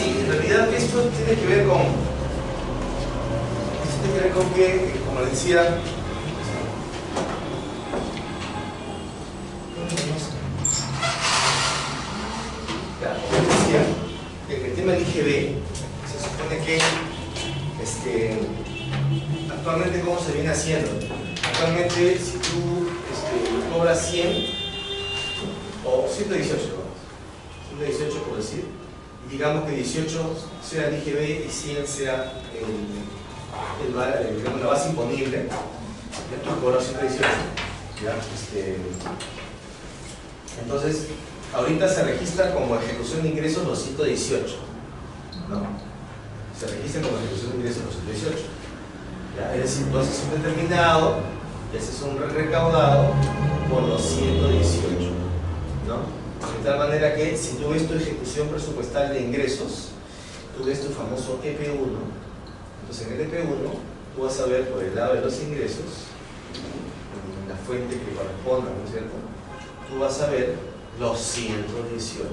Sí, en realidad esto tiene que ver con que, como les decía, que el tema del IGB se supone que actualmente cómo se viene haciendo. Actualmente si tú cobras 100 o 118, 118 por decir, y digamos que 18 sea el IGB y 100 sea digamos, la base imponible, ya tú cobras 118, ¿ya? Entonces ahorita se registra como ejecución de ingresos los 118, ¿no? Se registra como ejecución de ingresos los 118, ¿ya? Es decir, tú haces un determinado y haces un recaudado por los 118, ¿no? De tal manera que si tú ves tu ejecución presupuestal de ingresos, tú ves tu famoso EP1, entonces en el EP1 tú vas a ver por el lado de los ingresos, en la fuente que corresponda, ¿no es cierto? Tú vas a ver los 118.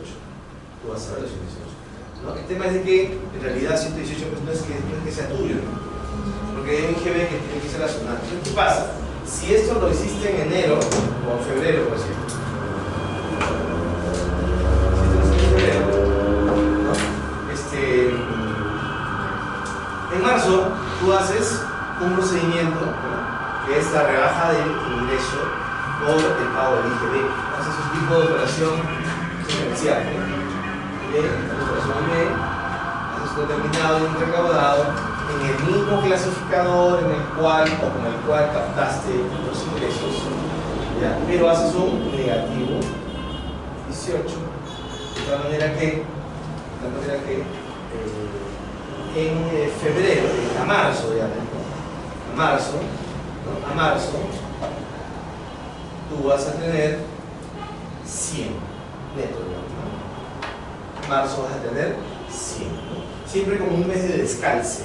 Tú vas a ver los 118, ¿no? El tema es de que en realidad 118 pues no es que sea tuyo, ¿no? Porque hay un IGB que tiene que ser razonable. ¿Qué pasa? Si esto lo hiciste en enero o en febrero, por ejemplo, en marzo tú haces un procedimiento, ¿no? Que es la rebaja del ingreso por el pago del IGB. Haces un tipo de operación diferencial, haces un determinado y un recaudado en el mismo clasificador en el cual o con el cual captaste los ingresos, ¿ya? Pero haces un negativo 18, de tal manera que en febrero, a marzo, digamos, a marzo, tú vas a tener 100 neto, ¿no? En marzo vas a tener 100, ¿no? Siempre como un mes de descalce.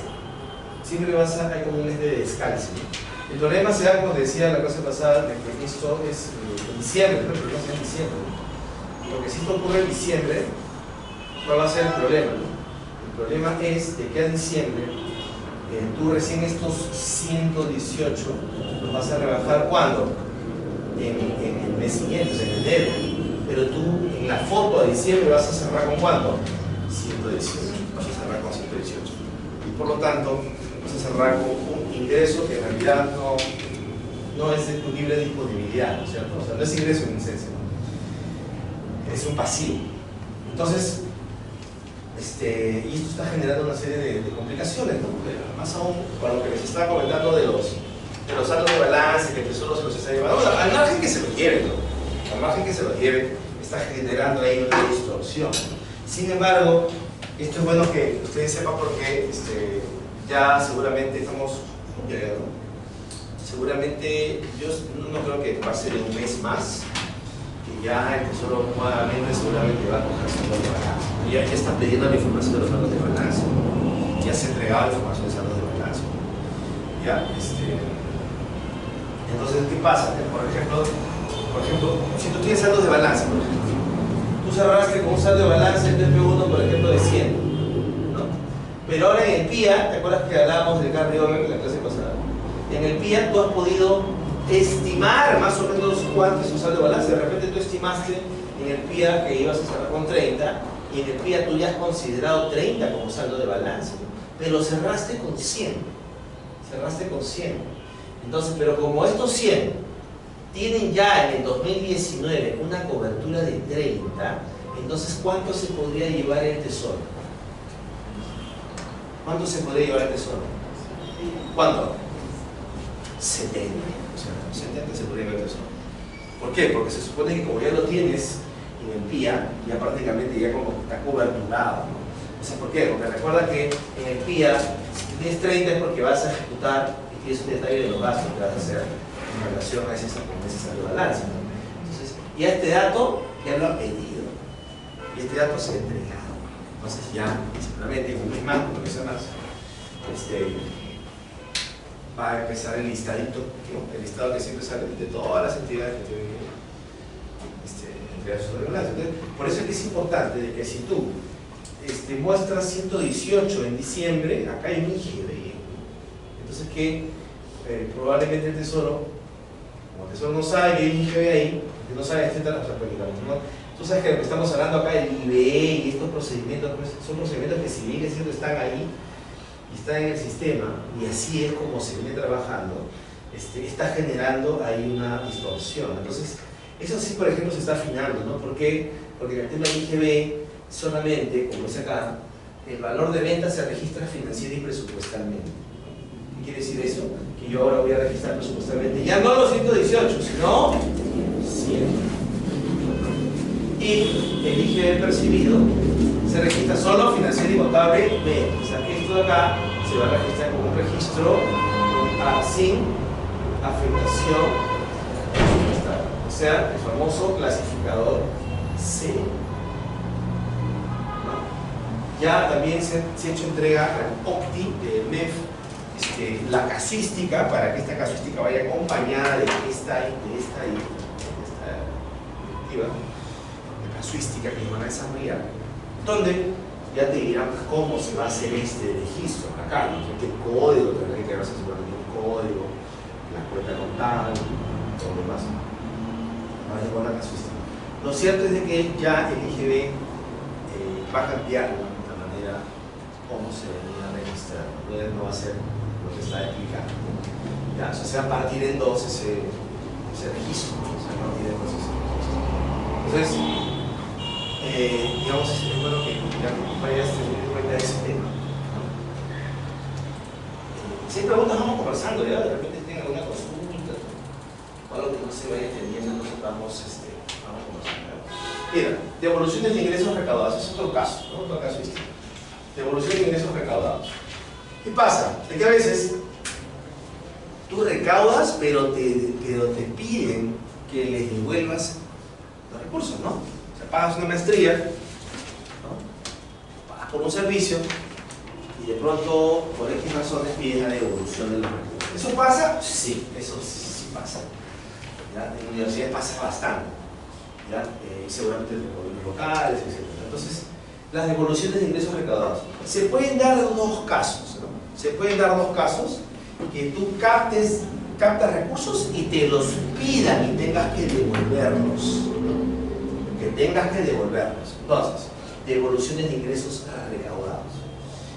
Siempre hay como un mes de descalce, ¿no? El problema se da, como decía la clase pasada, de que esto es en diciembre, ¿no? El problema es en diciembre, ¿no? Porque si esto ocurre en diciembre, ¿cuál va a ser el problema, ¿no? El problema es de que a diciembre tú recién estos 118 los vas a rebajar ¿cuándo? En el mes siguiente, o sea, en enero. Pero tú en la foto de diciembre vas a cerrar con ¿cuánto? 118. Vas a cerrar con 118. Y por lo tanto vas a cerrar con un ingreso que en realidad no es de tu libre disponibilidad, ¿no es cierto? O sea, no es ingreso en esencia, ¿no? Es un pasivo. Entonces, y esto está generando una serie de complicaciones, ¿no? Más aún con lo que les estaba comentando de los saldos de balance, que el tesoro se los está llevando. Bueno, al margen que se lo lleve, ¿no? Al margen que se lo lleve, está generando ahí una distorsión. Sin embargo, esto es bueno que ustedes sepan porque ya seguramente estamos llegando. Seguramente, yo no creo que pase de un mes más, que ya el tesoro nuevamente seguramente va a coger saldos de balance. Ya están pidiendo la información de los saldos de balance. Ya se ha entregado la información de saldos de balance. ¿Ya? Entonces, ¿qué pasa? Por ejemplo, si tú tienes saldos de balance, por ejemplo, tú cerraste con un saldo de balance en TP1, por ejemplo, de 100, ¿no? Pero ahora en el PIA, ¿te acuerdas que hablábamos del carry-over en la clase pasada? En el PIA tú has podido estimar más o menos cuánto es un saldo de balance. De repente tú estimaste en el PIA que ibas a cerrar con 30 y en el PIA tú ya has considerado 30 como saldo de balance, pero cerraste con 100. Cerraste con 100. Entonces, pero como estos 100 tienen ya en el 2019 una cobertura de 30, entonces ¿cuánto se podría llevar el tesoro? ¿Cuánto se podría llevar el tesoro? ¿Cuánto? 70. O sea, 70 se podría llevar el tesoro. ¿Por qué? Porque se supone que como ya lo tienes en el PIA, ya prácticamente ya como está coberturado, ¿no? O sea, ¿por qué? Porque recuerda que en el PIA, si tienes 30 es porque vas a ejecutar y tienes un detalle de los gastos que vas a hacer en relación a ese saldo de balance, ¿no? Entonces, ya este dato ya lo ha pedido y este dato se ha entregado. Entonces ya, simplemente, un mes más, un mes más, va a empezar el listadito, ¿no? El listado que siempre sale de todas las entidades que tienen entregar sus balance. Entonces, por eso es que es importante de que si tú muestra 118 en diciembre, acá hay un IGB. Entonces que probablemente el Tesoro, como el Tesoro no sabe que hay un IGB ahí, porque no sabe, etcétera, o sea, prácticamente, ¿no? Tú sabes que lo que estamos hablando acá, el IBE y estos procedimientos, pues, son procedimientos que si bien es cierto están ahí y están en el sistema, y así es como se viene trabajando, está generando ahí una distorsión. Entonces, eso sí, por ejemplo, se está afinando, ¿no? ¿Por qué? Porque en el tema del IGB, solamente, como dice acá, el valor de venta se registra financiera y presupuestalmente. ¿Qué quiere decir eso? Que yo ahora voy a registrar presupuestalmente ya no los 118, sino 100. Y el IGB percibido se registra solo financiero y contable B. O sea que esto de acá se va a registrar como un registro sin afectación presupuestal. O sea, el famoso clasificador C. ¿No? Ya también se ha hecho entrega al OCTI de MEF la casuística, para que esta casuística vaya acompañada de esta directiva. Casuística que van a desarrollar, donde ya te dirán cómo se va a hacer este registro acá, ¿no? ¿Qué código tendrá que hacerse? Seguramente un código, la cuenta contable, todo lo demás. Va a llevar la casuística. Lo cierto es de que ya el IGB va a cambiar la manera como se venía a registrar. No va a ser lo que está explicando. Ya, o sea, se va a partir en dos ese registro, ¿no? Se va a partir en dos ese registro. Entonces, digamos, es bueno que ya vayas teniendo en cuenta ese tema, ¿no? Si hay preguntas, vamos conversando, ¿ya? De repente tengan alguna consulta o algo que no se vaya entendiendo, entonces vamos conversando, ¿ya? Mira, devoluciones de ingresos recaudados, es otro caso, ¿no? Otro caso distinto. Devolución de ingresos recaudados. ¿Qué pasa? Es que a veces tú recaudas, pero te piden que les devuelvas los recursos, ¿no? Pagas una maestría, ¿no? Pagas por un servicio y de pronto, por X razones, pides la devolución de los recursos. ¿Eso pasa? Sí, eso sí pasa. ¿Ya? En universidades pasa bastante. ¿Ya? Seguramente en gobiernos locales, etc. Entonces, las devoluciones de ingresos recaudados. Se pueden dar dos casos, ¿no? Se pueden dar dos casos, que tú captas recursos y te los pidan y tengas que devolverlos. Entonces, devoluciones de ingresos recaudados.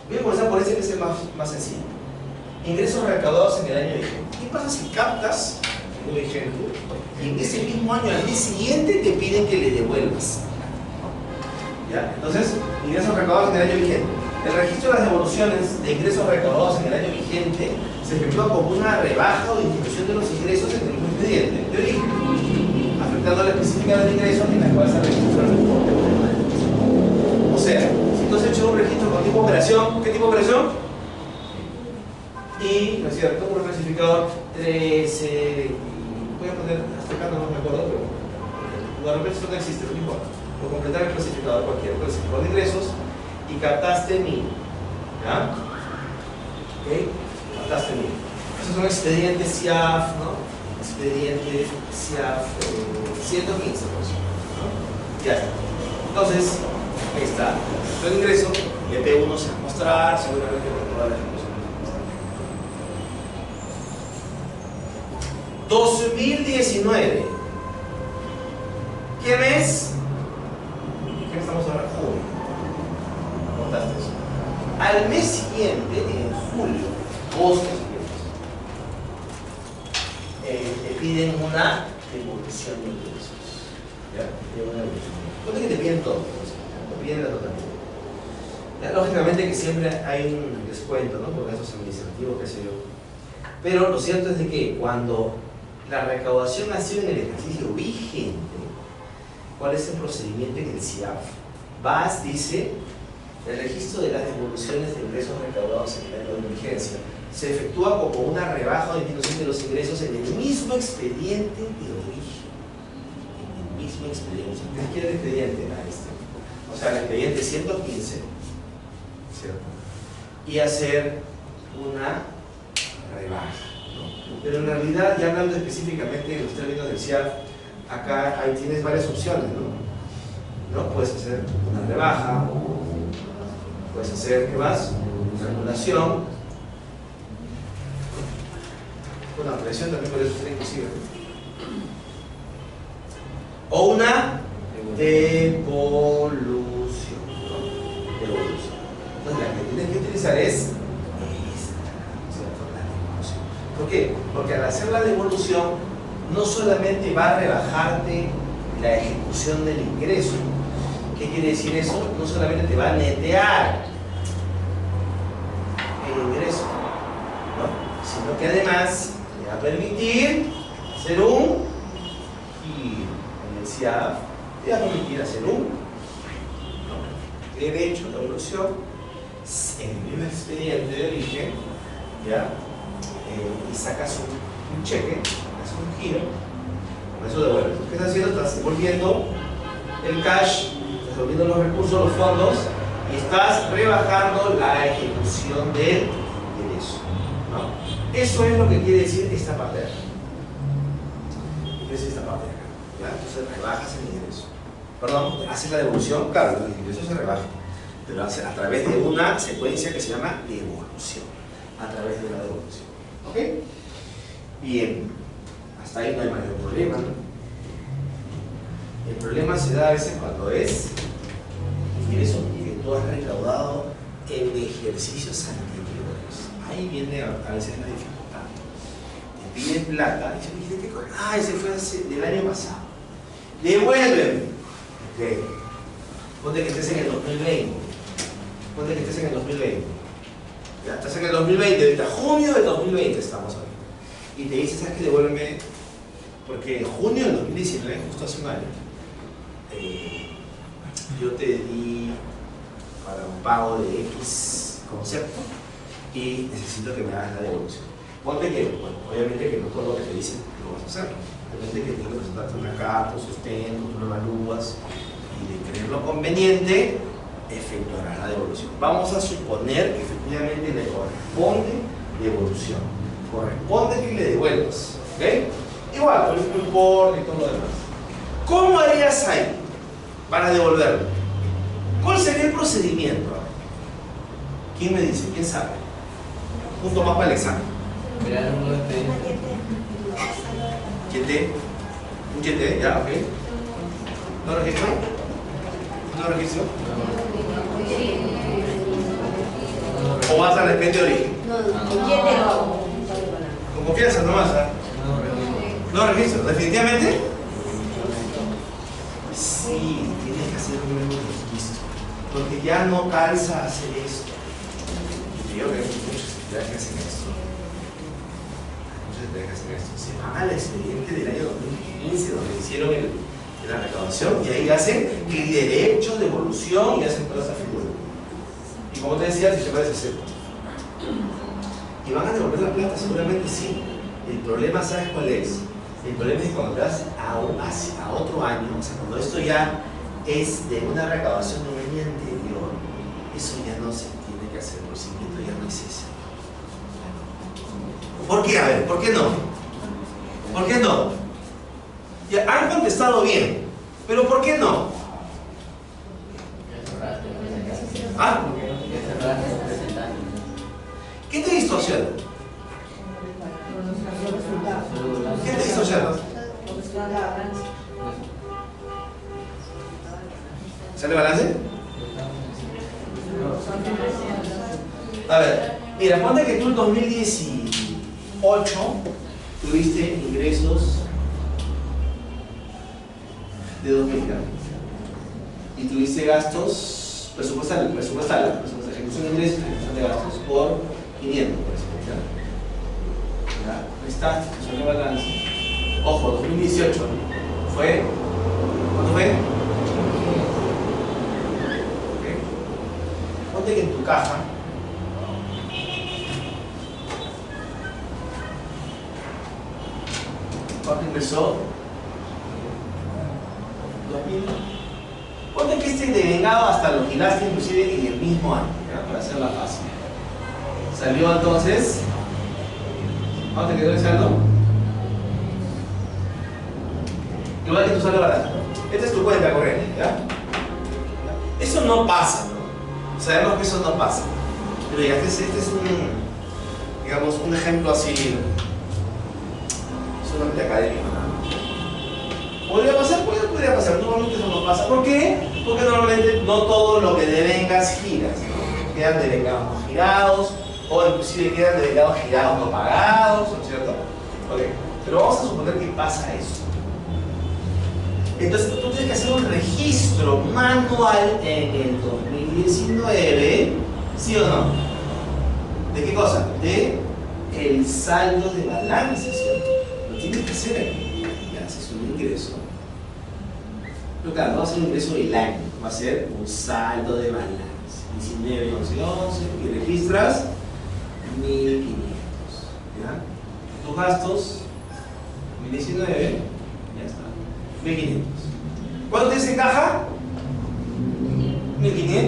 Voy a comenzar por ese que es el más sencillo. Ingresos recaudados en el año vigente. ¿Qué pasa si captas un vigente y en ese mismo año, al mes siguiente, te piden que le devuelvas? ¿Ya? Entonces, ingresos recaudados en el año vigente. El registro de las devoluciones de ingresos recaudados en el año vigente se efectúa como una rebaja o disminución de los ingresos en el mismo expediente de origen, afectando la específica del ingreso en la cual se registra el reporte. O sea, si tú has hecho un registro con tipo de operación, ¿qué tipo de operación? Y, ¿no es cierto? Un clasificador 13, voy a poner, hasta acá no me acuerdo, pero de repente eso no existe, no importa. Por completar el clasificador cualquiera, clasificador de ingresos, y captaste 1000, ¿ya? ¿Ok? Captaste 1000. Esos son expedientes CIAF, ¿no? Expediente CIAF 115, ¿no? Ya está. Entonces, ahí está. El ingreso, el P1 se va a mostrar, seguramente con toda la ejecución. 2019. ¿Qué mes? ¿Qué estamos ahora? Junio. Contaste eso. Al mes siguiente, en julio, agosto siguientes, te piden una devolución de ingresos. ¿Ya? Te piden una devolución. ¿Cuánto es que te piden todo? Te piden la totalidad. Ya, lógicamente que siempre hay un descuento, ¿no? Por gastos administrativos, qué sé yo. Pero lo cierto es de que cuando la recaudación ha sido en el ejercicio vigente, ¿cuál es el procedimiento en el CIAF? VAS dice: el registro de las devoluciones de ingresos recaudados en el año de vigencia se efectúa como una rebaja o disminución de los ingresos en el mismo expediente de origen. En el mismo expediente. ¿Qué quiere el expediente? O sea, el expediente 115, ¿cierto? Y hacer una rebaja, ¿no? Pero en realidad, ya hablando específicamente de los términos del CIAF, acá ahí tienes varias opciones, ¿no? Puedes hacer una rebaja, puedes hacer, ¿qué más? Una anulación, una ampliación también puede ser inclusive, o una devolución, ¿no? Devolución. Entonces la que tienes que utilizar es esta, ¿cierto? La devolución. ¿Por qué? Porque al hacer la devolución no solamente va a rebajarte la ejecución del ingreso. ¿Qué quiere decir eso? No solamente te va a netear el ingreso, ¿no? Sino que además te va a permitir hacer un giro. Como decía, te va a permitir hacer un derecho de devolución en el mismo expediente de origen, ¿ya? Y sacas un cheque, haces un giro, con eso devuelves. ¿Qué estás haciendo? Estás devolviendo el cash, estás devolviendo los recursos, los fondos, y estás rebajando la ejecución del ingreso, ¿no? Eso es lo que quiere decir esta parte de acá. ¿Qué quiere decir esta parte de acá? ¿Ya? Entonces rebajas el ingreso. Perdón, haces la devolución, claro, el ingreso se rebaja, pero a través de una secuencia que se llama devolución. A través de la devolución. ¿Ok? Bien, hasta ahí no hay mayor problema, ¿no? El problema se da a veces cuando es ingreso que tú has recaudado en ejercicios anteriores. Ahí viene a veces la dificultad. Te piden plata y dices, ese fue del año pasado. Devuélveme. Ok. Ponte que estés en el 2020. Ponte que estés en el 2020. Ya estás en el 2020, ahorita junio del 2020 estamos ahí. Y te dices, ¿sabes qué? Devuélveme. Porque en junio del 2019, justo hace un año, yo te di para un pago de X concepto y necesito que me hagas la devolución. Ponte que, bueno, obviamente que no todo lo que te dicen lo vas a hacer. Depende que tienes que presentarte una carta, un sustento, tú lo evalúas y de creerlo conveniente, efectuarás la devolución. Vamos a suponer que efectivamente le corresponde devolución. Corresponde que le devuelvas. ¿Ok? Igual, con el importe y todo lo demás. ¿Cómo harías ahí para devolverlo? ¿Cuál sería el procedimiento? ¿Quién me dice? ¿Quién sabe? Punto más para el examen. Crear un nuevo expediente. ¿Quién un YT, ya, ok. ¿No registro? ¿No registro? ¿O vas al expediente de origen? Con confianza nomás, ¿ah? ¿No registro? ¿Definitivamente? Sí, tienes que hacer un nuevo registro. Porque ya no calza hacer esto. Y yo creo que muchos entidades que hacen esto. Se van al expediente del año 2015 donde hicieron la recaudación y ahí hacen el derecho de evolución y hacen toda esa figura. Y como te decía, si se puede hacer. ¿Y van a devolver la plata? Seguramente sí. El problema, ¿sabes cuál es? El problema es que cuando te vas a otro año, o sea, cuando esto ya es de una recaudación de un año anterior, eso ya no se tiene que hacer, el procedimiento ya no es ese. ¿Por qué? A ver, ¿por qué no? ¿Por qué no? Ya han contestado bien, pero ¿por qué no? ¿Ah? ¿Qué te distorsiona? ¿Qué te distorsiona? ¿Sale balance? A ver, mira, ponte que tú en 2018 tuviste ingresos de 2.000 y tuviste gastos presupuestales, ejecución de ingresos y ejecución de gastos por 500, por ejemplo. ¿Ya? Está, salió balance. Ojo, 2018 fue. ¿Cuánto fue? Okay. Ponte que en tu caja ¿cuánto ingresó? 2000. Ponte que este devengado hasta lo giraste inclusive en el mismo año, ¿ya? Para hacerla fácil. Salió entonces. ¿Cuánto te quedó el saldo? Igual que tu saldo barato. Esta es tu cuenta corriente, ¿ya? Eso no pasa, ¿no? Sabemos que eso no pasa. Pero ya, este es digamos, un ejemplo así, solamente académico, ¿no? ¿Podría pasar? Podría pasar. Normalmente eso no pasa. ¿Por qué? Porque normalmente no todo lo que devengas giras, ¿no? Quedan devengados no girados, o inclusive quedan devengados girados no pagados, ¿no es cierto? Okay. Pero vamos a suponer que pasa eso. Entonces tú tienes que hacer un registro manual en el 2019, ¿sí o no? ¿De qué cosa? De el saldo de balance, ¿cierto? Lo tienes que hacer aquí. Ya haces un ingreso. Pero claro, no va a ser un ingreso del año, va a ser un saldo de balance. 19, 11, 11, y registras 1.500. ¿Ya? Tus gastos, 2019, ya está. 1.500. ¿Cuánto tienes en caja? 1.500.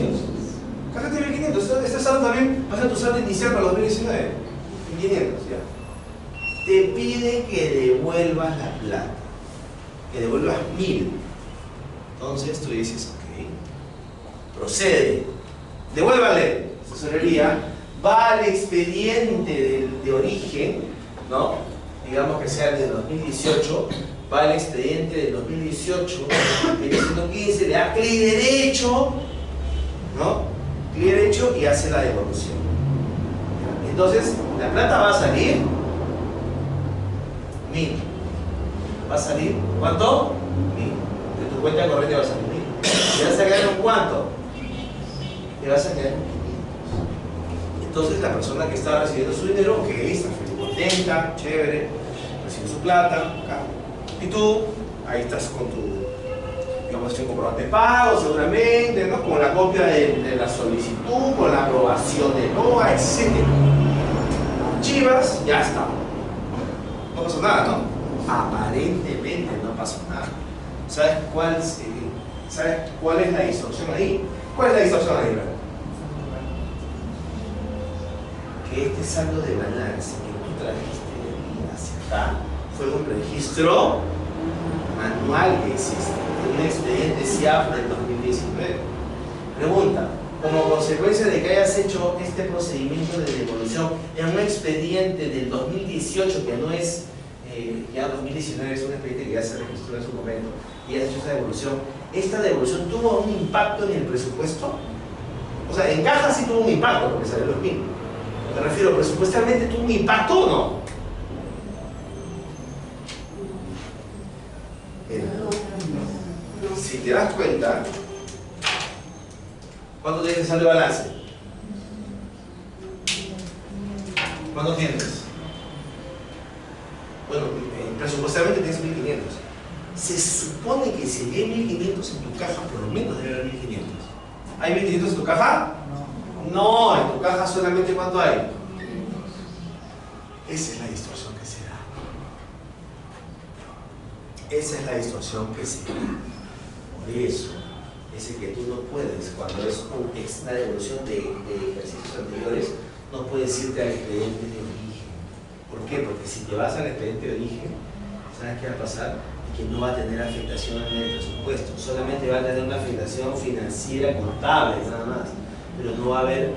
Caja tiene 1.500. Este saldo también va a ser tu saldo inicial para los 2019. 1.500, ya. Te pide que devuelvas la plata. Que devuelvas 1.000. Entonces tú dices, ok. Procede. Devuélvale. Tesorería. Va al expediente de origen, ¿no? Digamos que sea el de 2018. Va al expediente del 2018, el 115, le da clic derecho, ¿no? Clic derecho y hace la devolución. Entonces, la plata va a salir 1.000. ¿Va a salir cuánto? 1.000. De tu cuenta corriente va a salir 1.000. ¿Te vas a quedar con cuánto? Te vas a quedar con 500. Entonces, la persona que estaba recibiendo su dinero, ok, está feliz, contenta, chévere, recibe su plata, acá. Y tú, ahí estás con tu, digamos, comprobante de pago, seguramente, ¿no? Con la copia de la solicitud, con la aprobación de NOA, etc. Archivas, ya está. No pasó nada, ¿no? Aparentemente no pasó nada. ¿Sabes cuál es la distorsión ahí? ¿Cuál es la distorsión ahí, verdad? Que este saldo de balance que tú trajiste de aquí hacia acá fue un registro manual que existe, de un expediente SIAF del 2019. Pregunta, como consecuencia de que hayas hecho este procedimiento de devolución en un expediente del 2018 que no es ya 2019, es un expediente que ya se registró en su momento y has hecho esa devolución, ¿esta devolución tuvo un impacto en el presupuesto? O sea, en caja sí tuvo un impacto porque salió los 1.000. Me refiero, presupuestalmente tuvo un impacto o no. Si te das cuenta, ¿cuánto tienes de saldo de balance? ¿Cuánto tienes? Bueno, presupuestalmente tienes 1.500. Se supone que si hay 1.500 en tu caja, por lo menos debe haber 1.500. ¿Hay 1.500 en tu caja? No, en tu caja solamente ¿cuánto hay? Esa es la distorsión que se da. Esa es la distorsión que se da. Por eso, ese que tú no puedes, cuando es una devolución de ejercicios anteriores, no puedes irte al expediente de origen. ¿Por qué? Porque si te vas al expediente de origen, ¿sabes qué va a pasar? Que no va a tener afectación en el presupuesto, solamente va a tener una afectación financiera contable, nada más. Pero no va a haber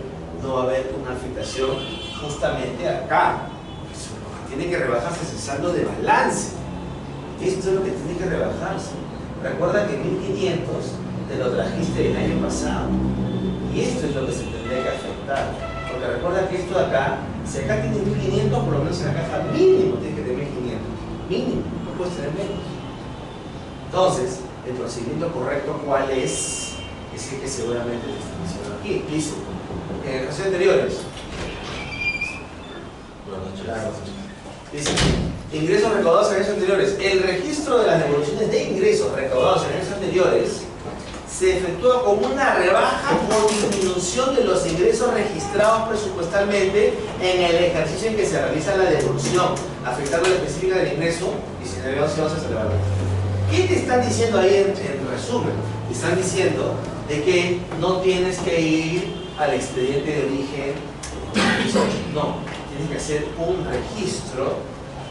una afectación justamente acá. Lo que tiene que rebajarse es el saldo de balance. Esto es lo que tiene que rebajarse. Recuerda que 1.500 te lo trajiste el año pasado. Y esto es lo que se tendría que afectar. Porque recuerda que esto de acá, si acá tienes 1.500, por lo menos en la caja mínimo tienes que tener 1.500. Mínimo, no puedes tener menos. Entonces, el procedimiento correcto, ¿cuál es? Es el que seguramente te está diciendo aquí. Dice, en ejercicios anteriores. Dice, ingresos recaudados en años anteriores. El registro de las devoluciones de ingresos recaudados en años anteriores se efectúa como una rebaja por disminución de los ingresos registrados presupuestalmente en el ejercicio en que se realiza la devolución, afectando la específica del ingreso 19, 11, 11 se le va a dar. ¿Qué te están diciendo ahí en resumen? Te están diciendo de que no tienes que ir al expediente de origen, no, tienes que hacer un registro,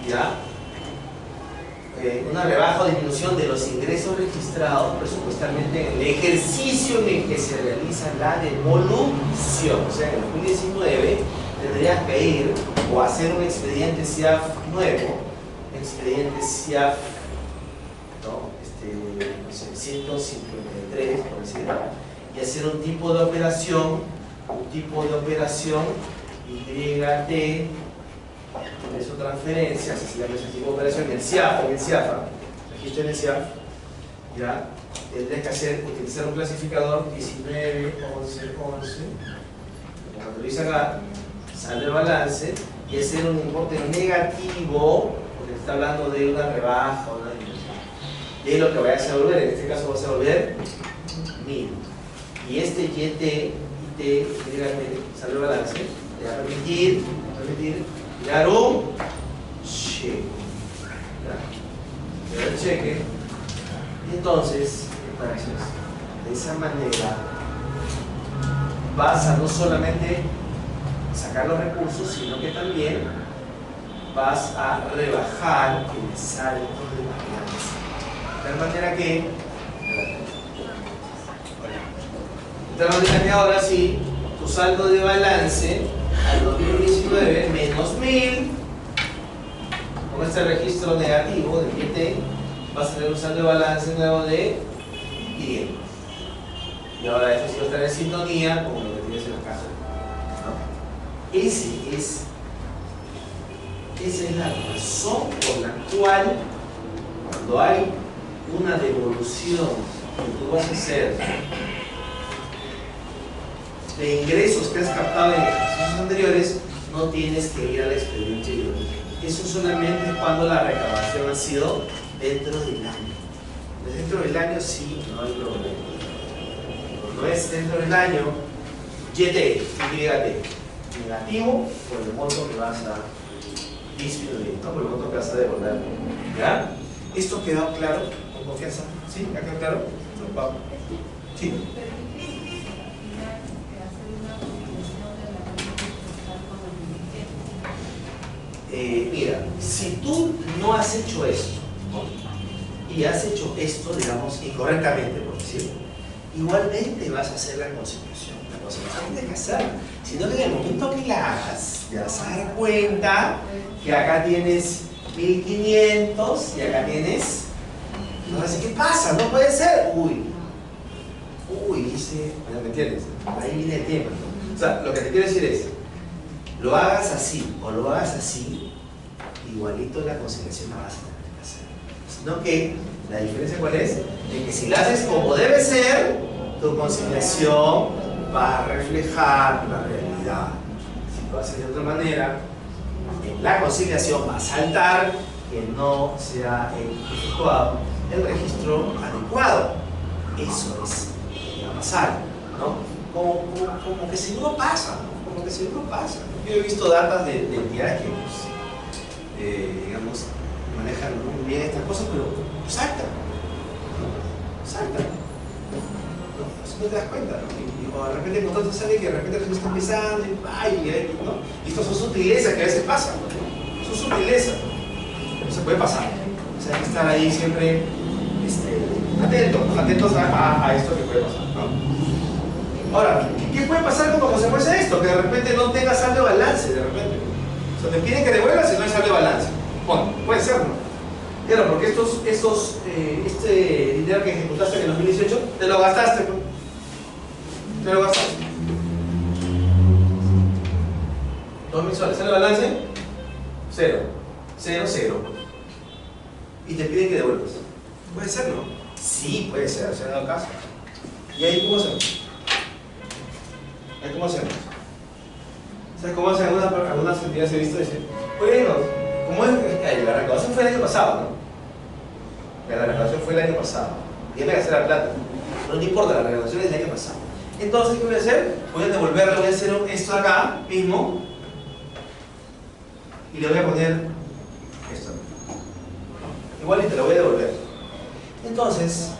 ¿ya? una rebaja o disminución de los ingresos registrados presupuestalmente en el ejercicio en el que se realiza la devolución. O sea, en el 2019 tendrías que ir o hacer un expediente SIAF nuevo, expediente SIAF, ¿no? No sé, 153, por decirlo, y hacer un tipo de operación YT, ingreso transferencia, así se llama ese tipo de operación, en el SIAF, registro en el SIAF, ya, tendrías que utilizar un clasificador 19, 11, 11, como autoriza acá, saldo de balance, y hacer un importe negativo, porque está hablando de una rebaja o una disminución, de lo que vayas a devolver. En este caso vas a devolver 1000. Y este YT, saldo de balance, te va a permitir dar un cheque. ¿Ya? El cheque. Y entonces, de esa manera, vas a no solamente sacar los recursos, sino que también vas a rebajar el saldo de balance. De tal manera que ahora sí, tu saldo de balance al 2019 menos 1000, con este registro negativo de YT, vas a tener un saldo de balance nuevo de 500. Y ahora esto sí va a estar en sintonía con lo que tienes en la caja, ¿no? Esa es la razón por la cual, cuando hay una devolución que tú vas a hacer de ingresos que has captado en ejercicios anteriores, no tienes que ir al expediente de origen. Eso solamente cuando la recaudación ha sido dentro del año. Dentro del año sí, no hay problema. No es dentro del año, YT, negativo por el monto que vas a disminuir, no por el monto que vas a devolver. ¿Ya? ¿Esto quedó claro? ¿Con confianza? ¿Sí? ¿Ya quedó claro? ¿Sí? Mira, si tú no has hecho esto, ¿no? Y has hecho esto, digamos, incorrectamente, por decirlo, igualmente vas a hacer la conciliación. La conciliación tienes que hacerla, sino que en el momento que la hagas, te vas a dar cuenta que acá tienes 1500 y acá tienes. No sé qué pasa, no puede ser. Dice, ¿me entiendes? Ahí viene el tema, ¿no? O sea, lo que te quiero decir es, lo hagas así o lo hagas así, igualito la conciliación la vas a tener que hacer. Sino que la diferencia cuál es, de que si la haces como debe ser, tu conciliación va a reflejar la realidad. Si lo haces de otra manera, en la conciliación va a saltar que no sea efectuado el registro adecuado. Eso es lo que va a pasar, ¿no? Como que seguro pasa, ¿no? Como que seguro pasa. Yo he visto datas de entidades que, pues, digamos, manejan muy bien estas cosas, pero saltan, ¿no? Saltan. ¿No? No te das cuenta, ¿no? Y de repente el contrato sale que de repente recién está empezando ¿no? Y estas son sutilezas que a veces pasan, ¿no? Son sutilezas, ¿no? Se puede pasar. O sea, hay que estar ahí siempre atentos a esto que puede pasar, ¿no? Ahora, ¿qué puede pasar como consecuencia de esto? Que de repente no tengas saldo de balance, de repente. O sea, te piden que devuelvas y no hay saldo de balance. Bueno, puede ser, ¿no? Claro, porque este dinero que ejecutaste en el 2018, te lo gastaste, pues. Te lo gastaste. 2.000 soles. ¿Sale el balance? 0. 0, 0. Y te piden que devuelvas. Puede ser, ¿no? Sí, puede ser, se ha dado caso. ¿Y ahí cómo hacemos? ¿Ahí cómo hacemos? ¿Sabes cómo hacen algunas entidades? He visto decir, bueno, ¿cómo es? La recaudación fue el año pasado, ¿no? La recaudación fue el año pasado. Tiene que hacer la plata. Pero no importa, la recaudación es del año pasado. Entonces, ¿qué voy a hacer? Voy a devolverle, voy a hacer esto acá mismo. Y le voy a poner esto. Igual y te lo voy a devolver. Entonces,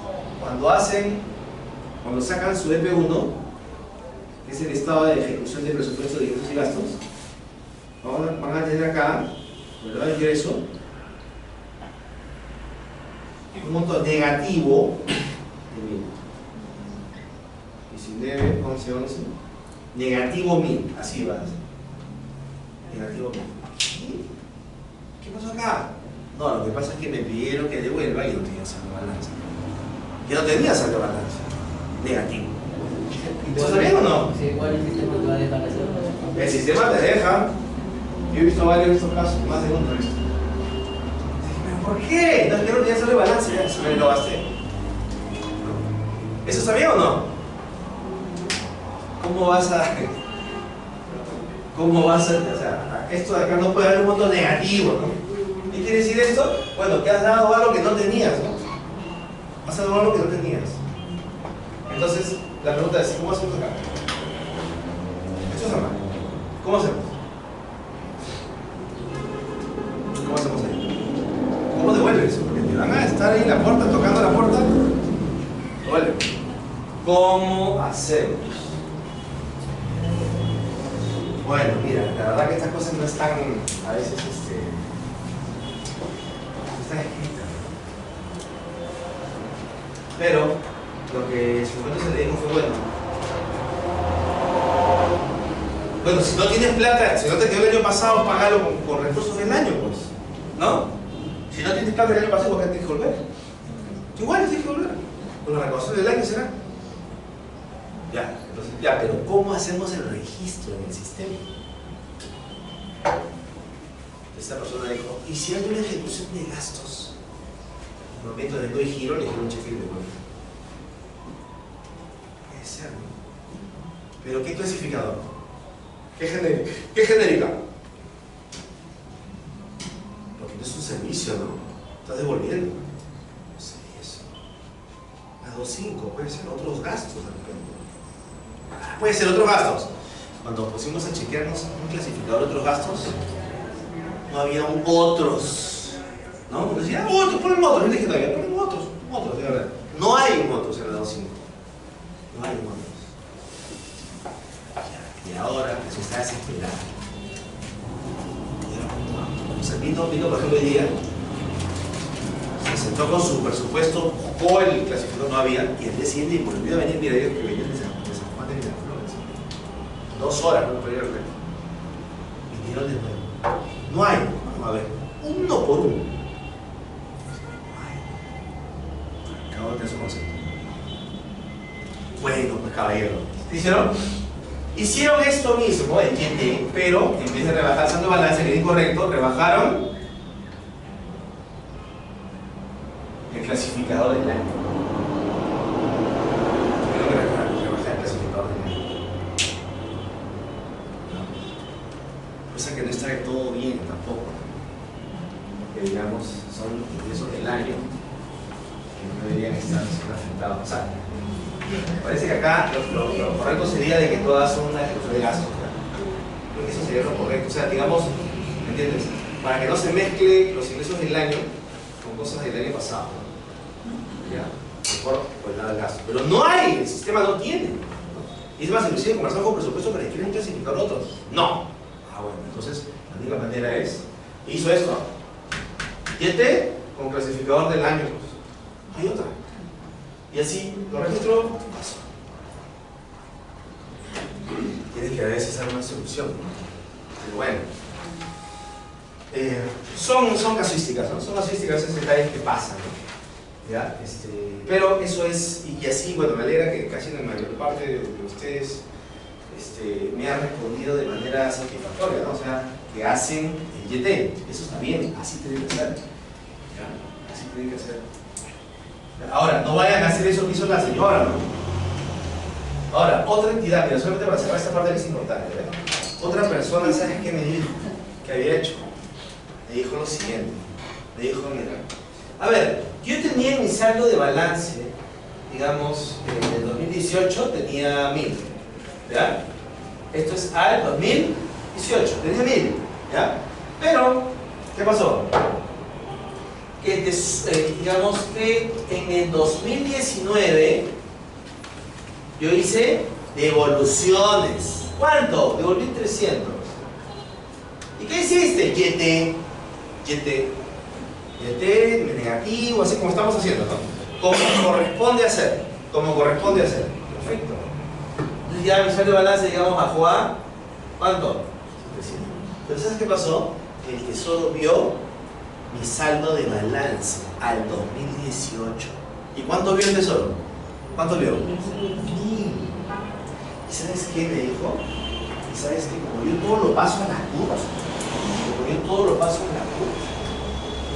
cuando sacan su EP1, que es el estado de ejecución de presupuesto de ingresos y gastos, van a tener acá, ¿verdad? Ingreso, un monto negativo de 1000. 19, 11, 11. Negativo 1000, así va. Negativo 1000. ¿Qué pasó acá? No, lo que pasa es que me pidieron que devuelva y no tenía saldo de balance. Que no tenía saldo de balance. Negativo. ¿Eso está bien o no? Sí, igual el sistema te va a dejar hacer. El sistema te deja. Yo he visto varios de estos casos, más de uno he visto. ¿Pero por qué? No, es que no tenía saldo de balance, ya se me lo gasté. ¿Eso está bien o no? ¿Cómo vas a...? O sea, esto de acá no puede haber un monto negativo, ¿no? ¿Qué quiere decir esto? Bueno, que has dado algo que no tenías, ¿no? Has dado algo que no tenías. Entonces, la pregunta es, ¿cómo hacemos acá? Esto está mal. ¿Cómo hacemos? ¿Cómo hacemos ahí? ¿Cómo devuelves? Porque te van a estar ahí en la puerta, tocando la puerta. Devuelve. ¿Cómo hacemos? Bueno, mira, la verdad que estas cosas no están, a veces, no están escritas. Pero, lo que en su momento se le dijo fue, bueno, si no tienes plata, si no te quedó el año pasado, pagalo con recursos del año, pues, ¿no? Si no tienes plata el año pasado, ¿por qué tienes que volver? Igual tienes que volver, con la recaudación del año será. Ya, entonces, ya, pero ¿cómo hacemos el registro en el sistema? Esta persona dijo, ¿y si hay una ejecución de gastos? En el momento de doy giro, le quiero un cheque de vuelta. Puede ser, ¿no? ¿Pero qué clasificador? ¿Qué genérica? Porque no es un servicio, ¿no? Estás devolviendo. No sé eso. La 2.5, puede ser otros gastos de repente. Puede ser otros gastos. Cuando pusimos a chequearnos un clasificador de otros gastos, no había un otros. ¿No? Nos decía, otros, ponen otros. Yo dije todavía, ponen otros. No hay un otros en la 2.5. No hay un otros. Y ahora eso está desesperado. O sea, vino, por ejemplo, hoy día, se sentó con su presupuesto, buscó el clasificador, no había, y el día siguiente volvió a venir, mira, yo que venía de San Juan de Miraflores. 2 horas, no podía ver. Vinieron de nuevo. No hay, vamos a ver, uno por uno. No hay. Acabo de tener su concepto. Bueno, pues caballero. ¿Qué hicieron? Hicieron esto mismo, entiende, pero en vez de rebajar el saldo de balance, que era incorrecto, rebajaron el clasificador del año. Creo que rebajar el clasificador del año. ¿No? Cosa que no está de todo bien tampoco. Que digamos, son ingresos del año que no deberían estar siendo afectados. O sea, me parece que acá lo correcto sería de que todas son una ejecución de gastos. Creo que eso sería lo correcto. O sea, digamos, ¿me entiendes? Para que no se mezcle los ingresos del año con cosas del año pasado. ¿Ya? Mejor pues nada del gasto. Pero no hay, el sistema no tiene. Y es más, inclusive conversamos con presupuesto para que quieren clasificar otros. No. Ah, bueno, entonces la única manera es, hizo esto. Yete con clasificador del año. Hay otra. Y así lo registro, paso. Tiene que a veces dar una solución. Pero bueno, son casuísticas, ¿no? Son casuísticas, esos detalles que pasan, ¿no? ¿Ya? Pero eso es, y así, bueno, me alegra que casi la mayor parte de ustedes me han respondido de manera satisfactoria, ¿no? O sea, que hacen el YT. Eso está bien, así tiene que ser. ¿Ya? Así tiene que ser. Ahora, no vayan a hacer eso que hizo la señora, ¿no? Ahora, otra entidad, mira, solamente para cerrar esta parte que es importante, ¿verdad? Otra persona, ¿sabes qué me dijo? ¿Qué había hecho? Me dijo lo siguiente. Me dijo, mira, a ver, yo tenía en mi saldo de balance, digamos, en el 2018 tenía 1000, ¿ya? Esto es al 2018, tenía 1000, ¿ya? Pero, ¿qué pasó? Que digamos que en el 2019 yo hice devoluciones. ¿Cuánto? Devolví 300. ¿Y qué hiciste? YT. de negativo, así como estamos haciendo, ¿no? Como corresponde hacer. Como corresponde hacer. Perfecto. Entonces ya mi saldo de balance, digamos, bajó a ¿cuánto? 700. Pero ¿sabes qué pasó? El Tesoro vio mi saldo de balance al 2018. ¿Y cuánto vio el Tesoro? ¿Cuánto vio? 1000. ¿Y sabes qué me dijo? ¿Y sabes qué? Como yo todo lo paso a la CUT,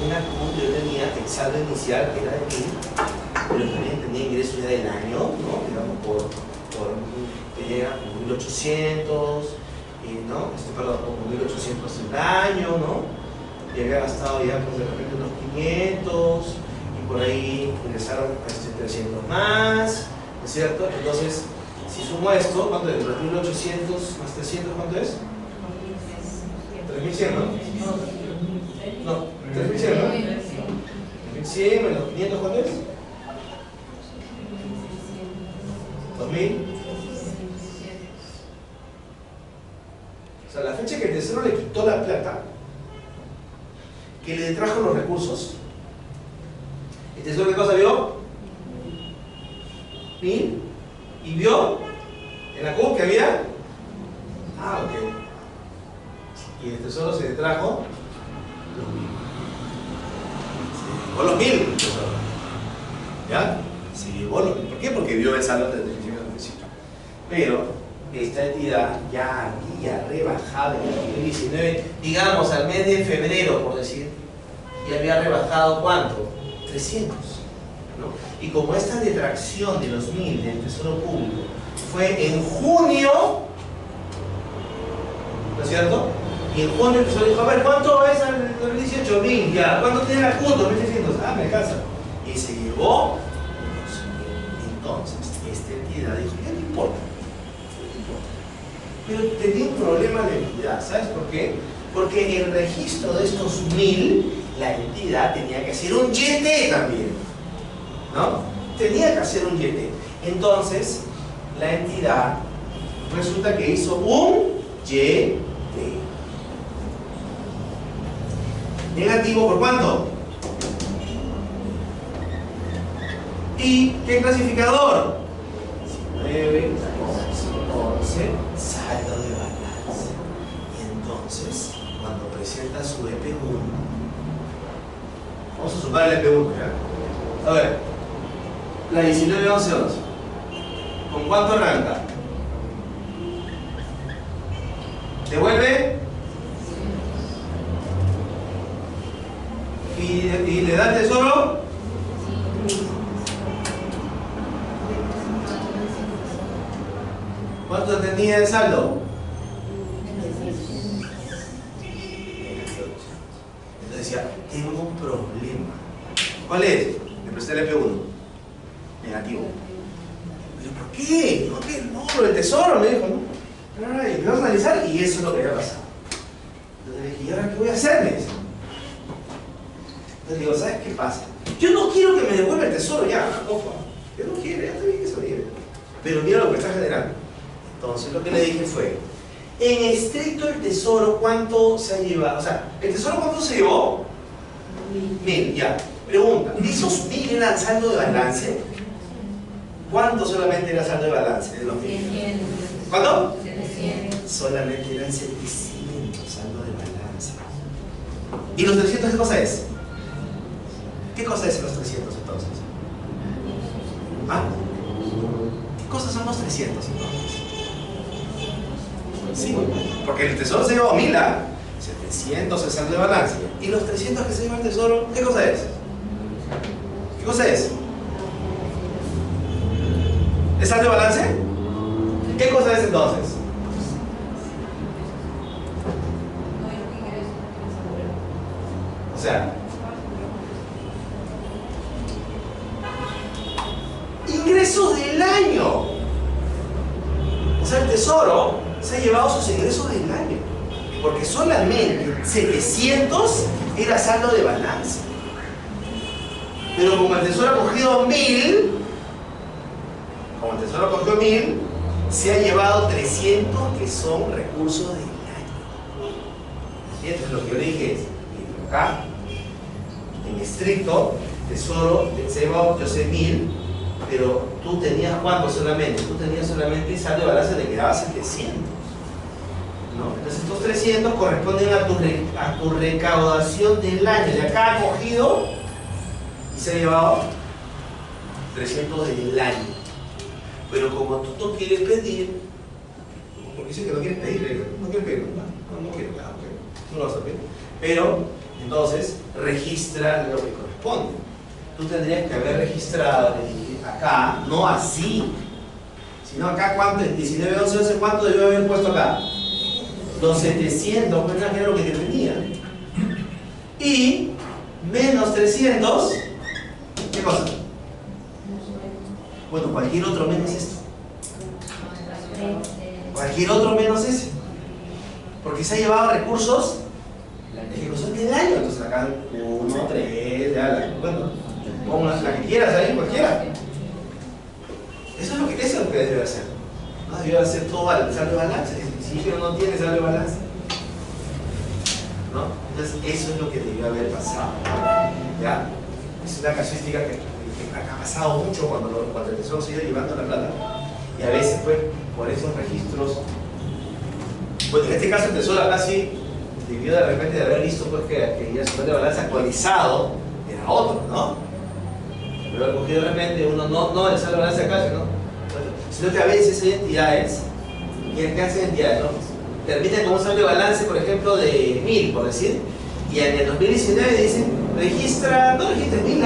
una CUT yo tenía el saldo inicial que era de 1000, pero también tenía ingresos ya del año, ¿no? Digamos que llega como 1800, ¿no? Perdón, como 1800 el año, ¿no? Y había gastado ya pues de repente unos 500 y por ahí ingresaron 300 más, ¿no es cierto? Entonces, si sumo esto, ¿cuánto es? 3.800 más 300, ¿cuánto es? 3.100, ¿no? No, 3.100, ¿no? 3.100 menos 500, ¿cuánto es? 2.000. O sea, la fecha que el Tesoro le quitó la plata, que le trajo los recursos, el Tesoro ¿qué cosa vio? 1000. Y vio en la CUT que había, ok. Y el Tesoro se le trajo los 1000. Se llevó los 1000 el Tesoro. ¿Ya? Se llevó los 1000. ¿Por qué? Porque vio el saldo del principio del principio. Pero esta entidad ya había rebajado en el 2019, digamos al mes de febrero, por decir, y había rebajado ¿cuánto? 300. ¿No? Y como esta detracción de los 1000 del Tesoro Público fue en junio, ¿no es cierto? Y en junio el Tesoro dijo, a ver, ¿cuánto es al 2018? 1000, ya. ¿Cuánto tiene la CUT? 2600. Ah, me alcanza. Y se llevó los 1000. Entonces, esta entidad dijo, ya no importa. Pero tenía un problema de entidad, ¿sabes por qué? Porque en el registro de estos 1000, la entidad tenía que hacer un YT también, ¿no? Tenía que hacer un YT. Entonces, la entidad resulta que hizo un YT. ¿Negativo por cuánto? ¿Y qué clasificador? 9, 11, saldo de balance. Y entonces, cuando presenta su EP1, vamos a sumar el EP1, ¿ya? A ver, la 19, 11, 11. ¿Con cuánto arranca? ¿Devuelve? ¿Y le da el Tesoro? ¿Cuánto tenía de saldo? Entonces decía, tengo un problema. ¿Cuál es? Le presté el F1. Negativo. ¿Pero por qué? ¿Por qué? No, pero el Tesoro me dijo, ¿no? Ay, vamos a analizar y eso es lo que había pasado. Entonces le dije, ¿y ahora qué voy a hacer? Me dice. Entonces digo, ¿sabes qué pasa? Yo no quiero que me devuelva el Tesoro ya, ojo. Yo no quiero, ya está bien que se lo lleve. Pero mira lo que está generando. Entonces lo que le dije fue, en estricto el Tesoro, ¿cuánto se ha llevado? O sea, ¿el Tesoro cuánto se llevó? 1000, ya. Pregunta, ¿esos 1000 eran saldo de balance? ¿Cuánto solamente era saldo de balance de los 1000? ¿Cuánto? 700. Solamente eran 700 saldo de balance. ¿Y los 300 qué cosa es? ¿Qué cosa es los 300 entonces? ¿Ah? ¿Qué cosas son los 300 entonces? Sí, porque el Tesoro se llevó 1000, 700 el saldo de balance. ¿Y los 300 que se lleva el Tesoro, qué cosa es? ¿Qué cosa es? ¿Es saldo de balance? ¿Qué cosa es entonces? O sea, ingresos del año. O sea, el Tesoro se ha llevado sus ingresos del año, porque solamente 700 era saldo de balance. Pero como el Tesoro ha cogido 1000, se ha llevado 300 que son recursos del año. Y entonces lo que yo le dije es, acá, en estricto tesoro se ha llevado, yo sé, 1000, pero tú tenías ¿cuánto solamente? Tú tenías solamente saldo de balance, te quedaba 700, ¿no? Entonces estos 300 corresponden a tu recaudación del año. De acá ha cogido y se ha llevado 300 del año. Pero como tú no quieres pedir, porque dice que no quieres pedir, no quieres pedir, no quieres, no lo vas a pedir. Pero entonces registra lo que corresponde. Tú tendrías que haber registrado acá, no así, sino acá cuánto, en 19, 11, 12, ¿cuánto debió haber puesto acá? Los 700, pues era lo que te tenía. Y menos 300, ¿qué cosa? Bueno, cualquier otro menos esto. Cualquier otro menos ese. Porque se ha llevado recursos de ejecución del año. Entonces acá 1, 3, ya bueno, pon la que quieras ahí, cualquiera. Eso es lo que debe hacer. No debe hacer todo al saldo de balance. Si yo no tiene saldo de balance, ¿no? Entonces eso es lo que debió haber pasado. ¿Ya? Es una casuística que ha pasado mucho cuando el tesoro se ha ido llevando la plata. Y a veces, pues, por esos registros, pues en este caso el tesoro acá sí debió de repente de haber visto pues que ya su saldo de balance actualizado era otro, ¿no? Pero ha cogido de repente uno, no el saldo de balance acá, sino que a veces hay entidades, y ¿qué hacen entidades, no? Terminan con un saldo de balance, por ejemplo, de 1000, por decir, y en el 2019 dicen, no registres 1000,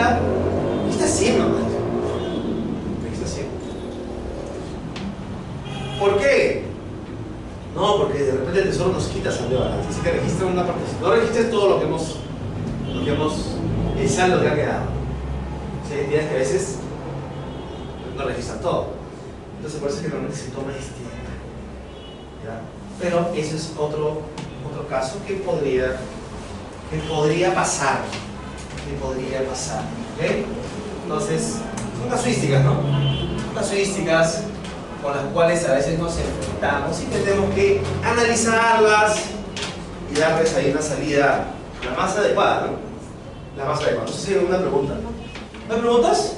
registra 100 nomás. Registra 100. ¿Por qué? No, porque de repente el tesoro nos quita saldo de balance, así que registra una parte. No registres todo lo que hemos, el saldo que ha quedado. O sea, hay entidades que a veces no registran todo. Entonces por eso es que normalmente se toma este tiempo. ¿Ya? Pero ese es otro caso que podría pasar. ¿Okay? Entonces, son casuísticas, ¿no? Son casuísticas con las cuales a veces nos enfrentamos y tenemos que analizarlas y darles ahí una salida la más adecuada, ¿no? La más adecuada. No sé si hay alguna pregunta. ¿No hay preguntas?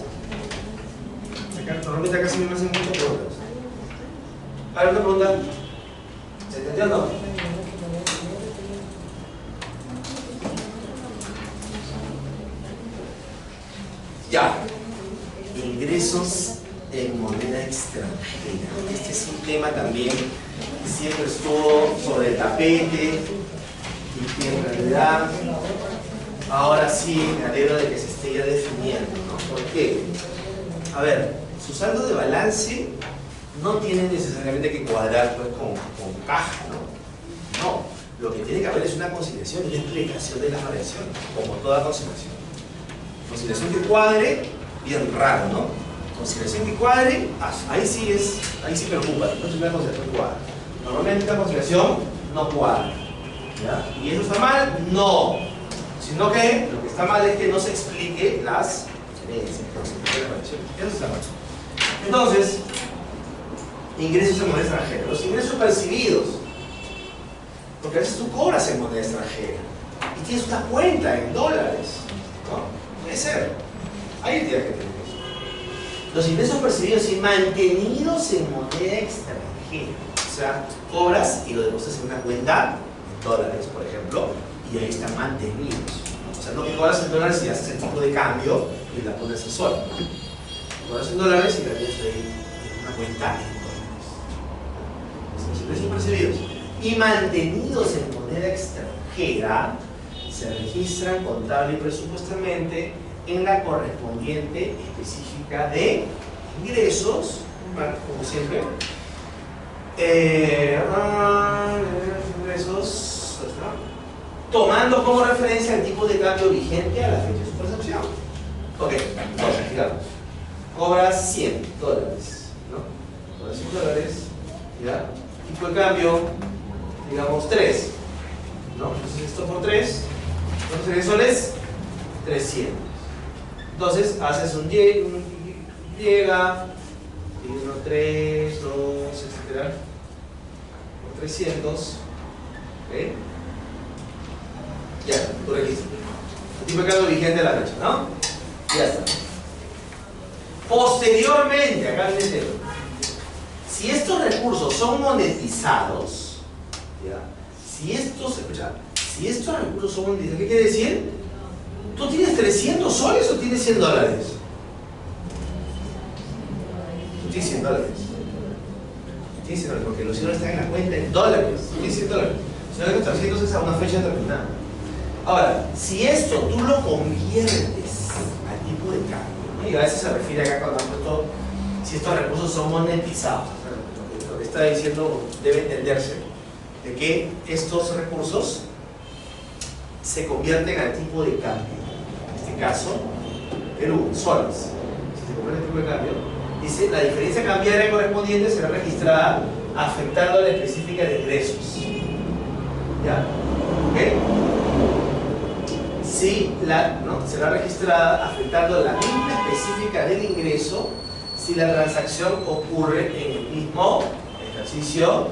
Normalmente acá sí me hacen muchas preguntas. ¿Hay una pregunta? ¿Se entendió o no? Ya. Ingresos en moneda extranjera. Este es un tema también que siempre estuvo sobre el tapete y que en realidad ahora sí me alegro de que se esté ya definiendo, ¿no? ¿Por qué? A ver, su saldo de balance no tiene necesariamente que cuadrar pues, con caja, ¿no? No, lo que tiene que haber es una conciliación y una explicación de las variaciones, como toda conciliación. Conciliación que cuadre, bien raro, ¿no? Conciliación que cuadre, ahí sí preocupa, no es una conciliación que cuadra. Normalmente esta conciliación no cuadra, ¿ya? ¿Y eso está mal? No, sino que lo que está mal es que no se explique las diferencias, no se explique las variaciones. Eso está mal. Entonces, ingresos en moneda extranjera. Los ingresos percibidos, porque a veces tú cobras en moneda extranjera y tienes una cuenta en dólares, ¿no? Puede ser. Hay entidades que tienen eso. Los ingresos percibidos y mantenidos en moneda extranjera. O sea, cobras y lo depositas en una cuenta en dólares, por ejemplo, y ahí están mantenidos. O sea, no que cobras en dólares y haces el tipo de cambio y la pones en sol. Cobras en dólares y la tienes ahí en una cuenta en dólares. Los ingresos percibidos y mantenidos en moneda extranjera se registran contable y presupuestalmente en la correspondiente específica de ingresos, como siempre, ingresos, tomando como referencia el tipo de cambio vigente a la fecha de su percepción. Ok, entonces, digamos, cobras $100, ¿no? Cobras $100, ¿ya? Tipo de cambio, digamos 3, ¿no? Entonces esto por 3, entonces ¿qué soles? 300. Entonces haces un llega, 1, 3, 2, etc. Por 300, ¿ok? Ya, tu registro. Tipo de cambio vigente a la fecha, ¿no? Ya está. Posteriormente, acá viene el tema. Si estos recursos son monetizados, ¿ya? Si estos recursos son monetizados, ¿qué quiere decir? ¿Tú tienes 300 soles o tienes 100 dólares? Tú tienes 100 dólares. Tú tienes 100 dólares, porque los 100 dólares están en la cuenta en dólares. Tú tienes 100 dólares. Si no, 300 es a una fecha determinada. Ahora, si esto tú lo conviertes al tipo de cambio, ¿no? Y a veces se refiere acá cuando han puesto si estos recursos son monetizados. Lo que está diciendo debe entenderse de que estos recursos se convierten al tipo de cambio. En este caso, Perú, soles. Si se convierte al tipo de cambio, dice la diferencia cambiaria correspondiente será registrada afectando a la específica de ingresos. ¿Ya? ¿Ok? Si será registrada afectando la misma específica del ingreso si la transacción ocurre en el mismo ejercicio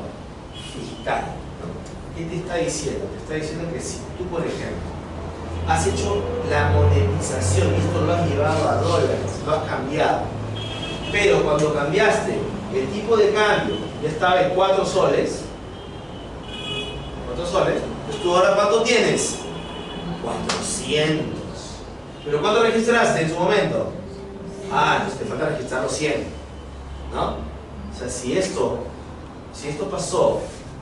fiscal, ¿no? ¿Qué te está diciendo? Te está diciendo que si tú, por ejemplo, has hecho la monetización y esto lo has llevado a dólares, lo has cambiado, pero cuando cambiaste el tipo de cambio ya estaba en 4 soles, pues tú ahora ¿cuánto tienes? 400. ¿Pero cuánto registraste en su momento? Entonces te falta registrar los 100, ¿no? O sea, si esto pasó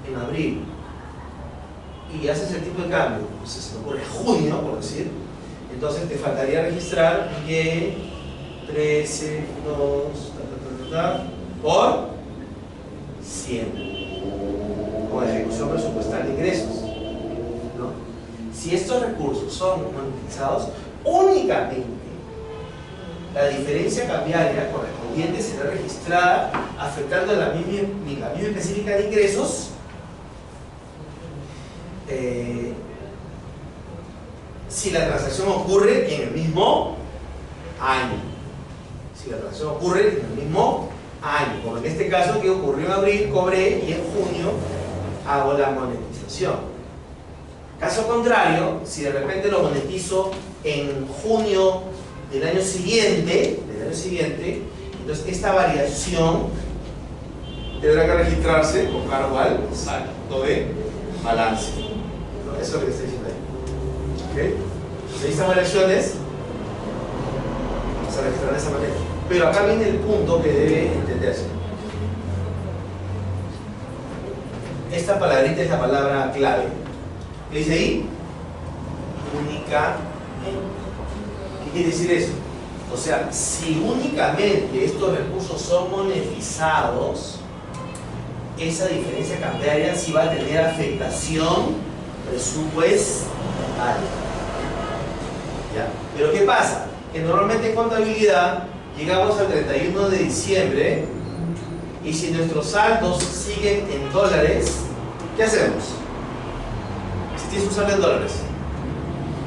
en abril y haces el tipo de cambio, pues se me ocurre junio, por decir, entonces te faltaría registrar que 13, 2, por 100 como ejecución presupuestal de ingresos, ¿no? Si estos recursos son monetizados, únicamente la diferencia cambiaria correspondiente será registrada afectando la misma específica de ingresos si la transacción ocurre en el mismo año. Si la transacción ocurre en el mismo año, como en este caso que ocurrió en abril, cobré y en junio hago la monetización. Caso contrario, si de repente lo monetizo en junio del año siguiente, entonces esta variación tendrá que registrarse con cargo al saldo de balance, ¿no? Eso es lo que estoy diciendo ahí. ¿Okay? Entonces estas variaciones se registrarán de esa manera. Pero acá viene el punto que debe entenderse. Esta palabrita es la palabra clave. ¿Qué dice ahí? Únicamente. ¿Qué quiere decir eso? O sea, si únicamente estos recursos son monetizados, esa diferencia cambiaria sí va a tener afectación presupuestal. ¿Ya? Pero ¿qué pasa? Que normalmente en contabilidad llegamos al 31 de diciembre y si nuestros saldos siguen en dólares, ¿qué hacemos? Si tienes un saldo en dólares,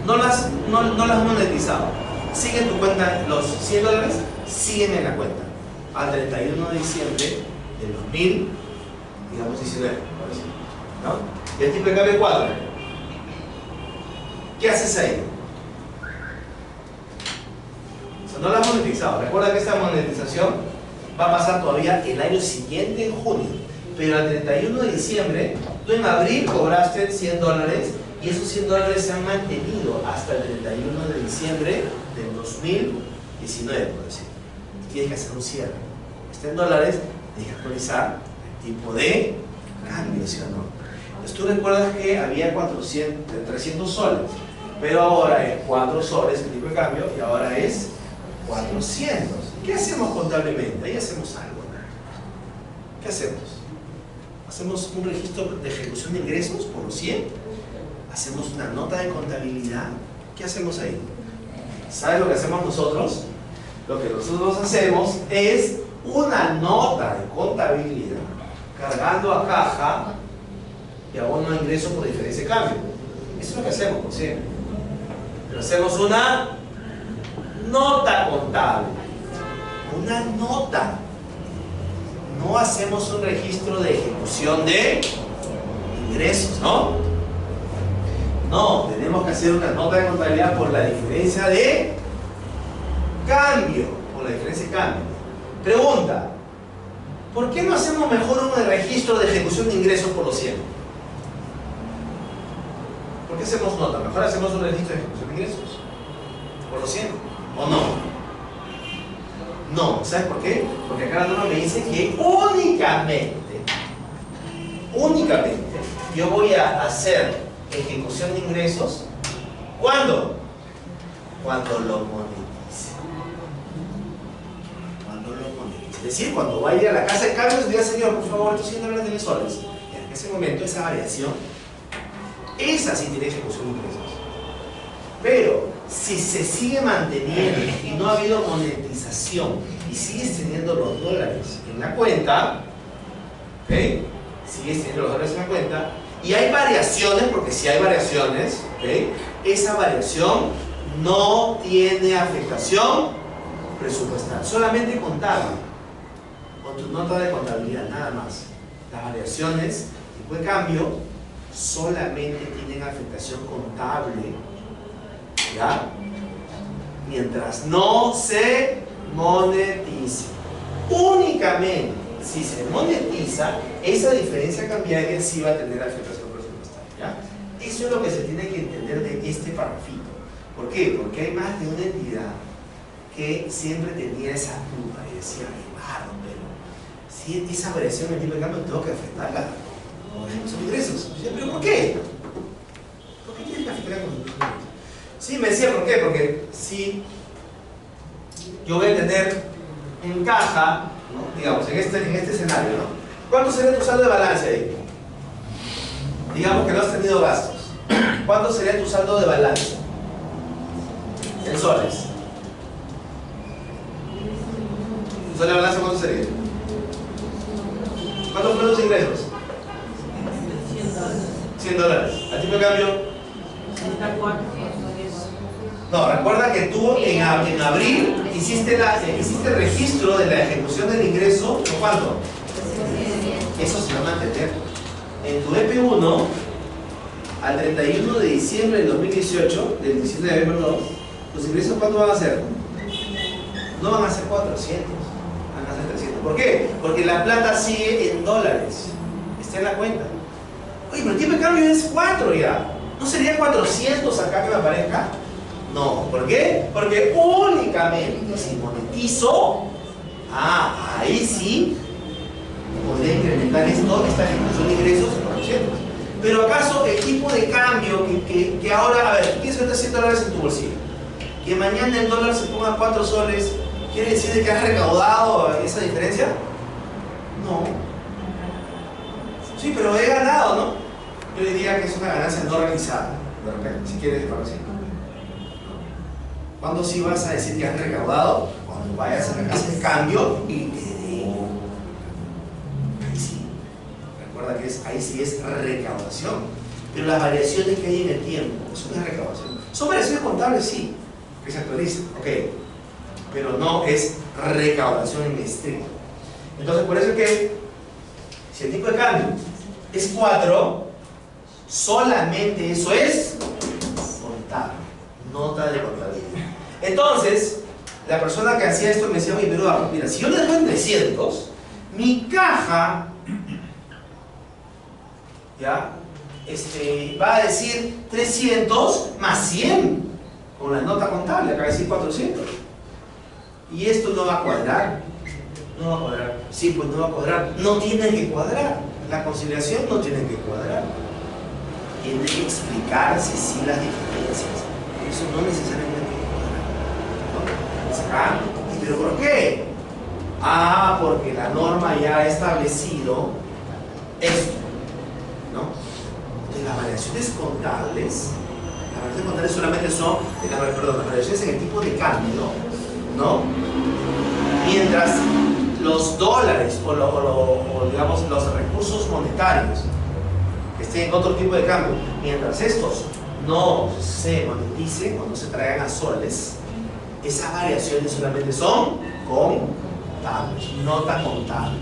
no las has monetizado, sigue en tu cuenta, los 100 dólares siguen en la cuenta al 31 de diciembre del 2019, ¿no? Y el tipo de cambio 4. ¿Qué haces ahí? O sea, no la has monetizado. Recuerda que esta monetización va a pasar todavía el año siguiente, en junio. Pero al 31 de diciembre, tú en abril cobraste 100 dólares y esos 100 dólares se han mantenido hasta el 31 de diciembre del 2019, por decir. Tienes que hacer un cierre. Está en dólares, tienes que actualizar el tipo de cambio, ¿sí o no? Entonces tú recuerdas que había 300 soles, pero ahora es 4 soles el tipo de cambio y ahora es 400. ¿Qué hacemos contablemente? Ahí hacemos algo, ¿no? ¿Qué hacemos? ¿Hacemos un registro de ejecución de ingresos por los 100? ¿Hacemos una nota de contabilidad? ¿Qué hacemos ahí? ¿Sabes lo que hacemos nosotros? Lo que nosotros hacemos es una nota de contabilidad cargando a caja y abono a ingreso por diferencia de cambio. Eso es lo que hacemos, por siempre. Pero hacemos una nota contable. Una nota. No hacemos un registro de ejecución de ingresos, ¿no? No, tenemos que hacer una nota de contabilidad por la diferencia de cambio. Por la diferencia de cambio. Pregunta: ¿por qué no hacemos mejor un registro de ejecución de ingresos por los 100? ¿Por qué hacemos nota? Mejor hacemos un registro de ejecución de ingresos por los 100, ¿o no? No, ¿sabes por qué? Porque acá la norma me dice que únicamente yo voy a hacer ejecución de ingresos. ¿Cuándo? Cuando lo monetice. Cuando lo monetice. Es decir, cuando vaya a la casa de cambios y diga: señor, por favor, estos 100 dólares de soles. Y en ese momento, esa variación, esa sí tiene ejecución de ingresos. Pero si se sigue manteniendo y no ha habido monetización y sigues teniendo los dólares en la cuenta, ¿ok? Sigues teniendo los dólares en la cuenta y hay variaciones, porque si hay variaciones, ¿ok? Esa variación no tiene afectación presupuestal, solamente contable, con tu nota de contabilidad, nada más. Las variaciones, tipo de cambio, solamente tienen afectación contable, ¿ya? Mientras no se monetice. Únicamente si se monetiza, esa diferencia cambiaria sí va a tener afectación presupuestaria, ¿ya? Eso es lo que se tiene que entender de este parrafito. ¿Por qué? Porque hay más de una entidad que siempre tenía esa duda y decía: claro, pero si esa variación en el tipo de cambio tengo que afectarla con los ingresos. ¿Pero por qué? ¿Por qué tienes que afectar con los ingresos? Sí, me decía: ¿por qué? Porque si yo voy a tener en caja, ¿no? Digamos, en este escenario, ¿no? ¿Cuánto sería tu saldo de balance ahí? Digamos que no has tenido gastos. ¿Cuánto sería tu saldo de balance? En soles. ¿Tu saldo de balance cuánto sería? ¿Cuántos fueron tus ingresos? 100 dólares. ¿A tipo de cambio? No, recuerda que tú en abril hiciste el registro de la ejecución del ingreso. ¿Por cuánto? Eso se va a mantener. En tu EP1, al 31 de diciembre del 2018, del 19, perdón, tus ingresos ¿cuánto van a ser? No van a ser 400, van a ser 300. ¿Por qué? Porque la plata sigue en dólares, está en la cuenta. Oye, pero el tipo de cambio es 4 ya. ¿No sería 400 acá que me aparezca? No, ¿por qué? Porque únicamente si monetizo, ahí sí podría incrementar esta ejecución de ingresos en 400. Pero ¿acaso el tipo de cambio que ahora, a ver, tú tienes 100 dólares en tu bolsillo, que mañana el dólar se ponga 4 soles, ¿quiere decir que has recaudado esa diferencia? No. Sí, pero he ganado, ¿no? Yo diría que es una ganancia no realizada, de repente, si quieres para así. ¿Cuándo sí vas a decir que has recaudado? Cuando vayas a la casa de cambio y te den. Ahí sí. Recuerda que ahí sí es recaudación. Pero las variaciones que hay en el tiempo, eso no es recaudación. Son variaciones contables, sí, que se actualizan, ok. Pero no es recaudación en estricto. Entonces, por eso es que si el tipo de cambio es 4, solamente eso es contable, nota de contabilidad. Entonces, la persona que hacía esto me decía: oye, pero mira, si yo le dejo en 300, mi caja, ¿ya? Va a decir 300 más 100, con la nota contable, acá va a decir 400. Y esto no va a cuadrar. No va a cuadrar. Sí, pues no va a cuadrar. No tiene que cuadrar. La conciliación no tiene que cuadrar. Tiene que explicarse sí las diferencias. Eso no necesariamente cuadra. ¿No? ¿Pero por qué? Porque la norma ya ha establecido esto, ¿no? Entonces, las variaciones contables solamente son, las variaciones en el tipo de cambio, ¿no? Mientras los dólares o digamos los recursos monetarios que estén en otro tipo de cambio, mientras estos no se moneticen o no se traigan a soles, esas variaciones solamente son contables, nota contable,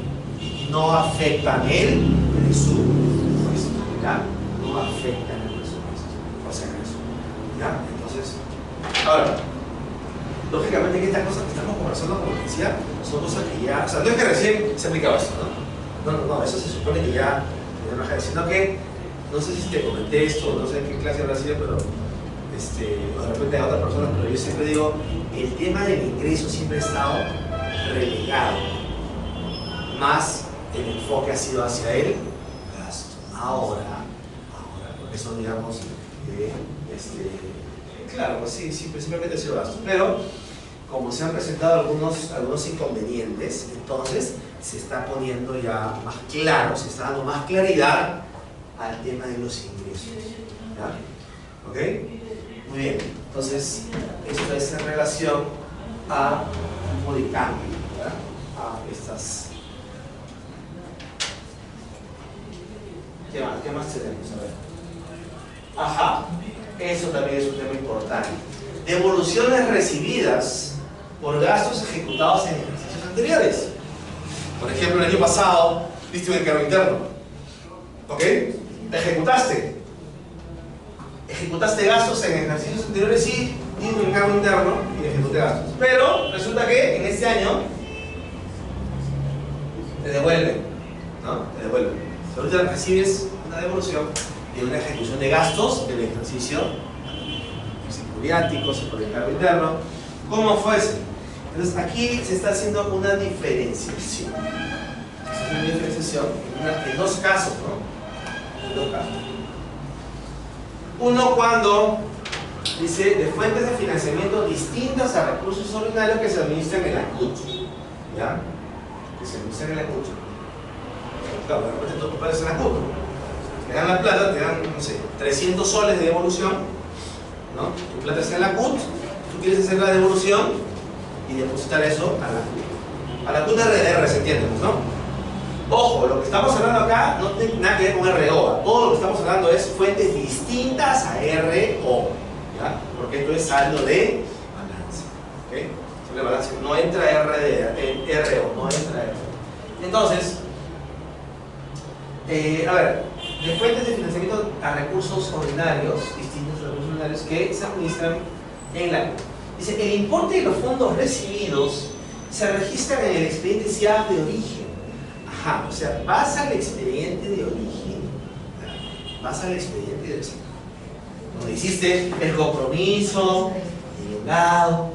no afectan el presupuesto, ¿ya? No afectan el presupuesto. O sea, eso, ¿no? Como te decía, son cosas que ya, o sea, no es que recién se ha aplicado eso, ¿no? No, eso se supone que ya sino que, no sé si te comenté esto, no sé en qué clase habrá sido, pero o de repente a otras personas, pero yo siempre digo, el tema del ingreso siempre ha estado relegado, más el enfoque ha sido hacia el gasto. Ahora, por eso digamos, claro, pues sí, principalmente ha sido gasto, pero como se han presentado algunos inconvenientes, entonces se está poniendo ya más claro, se está dando más claridad al tema de los ingresos. ¿Ya? ¿Ok? Muy bien, entonces esto es en relación a tipo de cambio, ¿verdad? A estas. ¿Qué más tenemos? A ver. Ajá, eso también es un tema importante. Devoluciones recibidas por gastos ejecutados en ejercicios anteriores. Por ejemplo, el año pasado diste un encargo interno. ¿Ok? Ejecutaste gastos en ejercicios anteriores, sí, di un encargo interno y ejecuté gastos. Pero resulta que en este año te devuelven, ¿no? Te devuelven. Ahorita recibes una devolución de una ejecución de gastos del ejercicio securiático, por encargo interno, como fuese. Entonces aquí se está haciendo una diferenciación. Una diferenciación en dos casos, ¿no? En dos casos. Uno cuando dice de fuentes de financiamiento distintas a recursos ordinarios que se administran en la CUT. ¿Ya? Que se administran en la CUT. Claro, de repente tú puedes hacer la CUT. Te dan la plata, te dan, no sé, 300 soles de devolución, ¿no? Tu plata está en la CUT, tú quieres hacer la devolución y depositar eso a la CUT RDR, se entiende, ¿no? Ojo, lo que estamos hablando acá no tiene nada que ver con ROA. Todo lo que estamos hablando es fuentes distintas a RO, ¿ya? Porque esto es saldo de balance, ¿ok? Saldo de balance no entra RO, no entra RO. Entonces, a ver, de fuentes de financiamiento a recursos ordinarios, distintos recursos ordinarios que se administran en la CUT. Dice, el importe de los fondos recibidos se registran en el expediente CIAF de origen. Ajá, o sea, vas al expediente de origen. Vas al expediente de origen. Donde hiciste el compromiso, el elevado,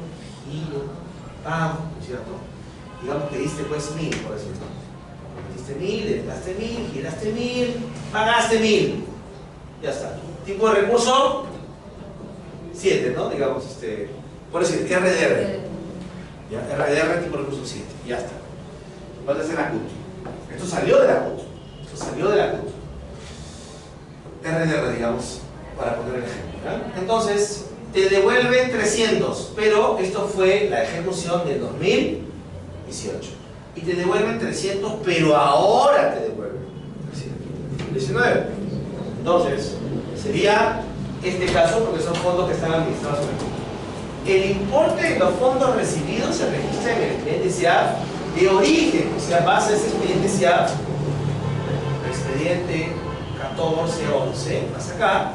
giro, pago, ¿no es cierto? Digamos que diste pues 1000, por decirlo. Diste 1000, delegaste 1000, giraste 1000, pagaste 1000. Ya está. Tipo de recurso 7, ¿no? Digamos, por decir, RDR. ¿Ya? RDR tipo de recurso 7. Ya está. Vas a hacer la CUT. Esto salió de la CUT. RDR, digamos, para poner el ejemplo. ¿Ya? Entonces, te devuelven 300, pero esto fue la ejecución del 2018. Y te devuelven 300, pero ahora te devuelven 319. Entonces, sería este caso porque son fondos que están administrados en el CUT. El importe de los fondos recibidos se registra en el expediente CIAF de origen, o sea, vas a ese expediente CIAF, expediente 1411, vas acá,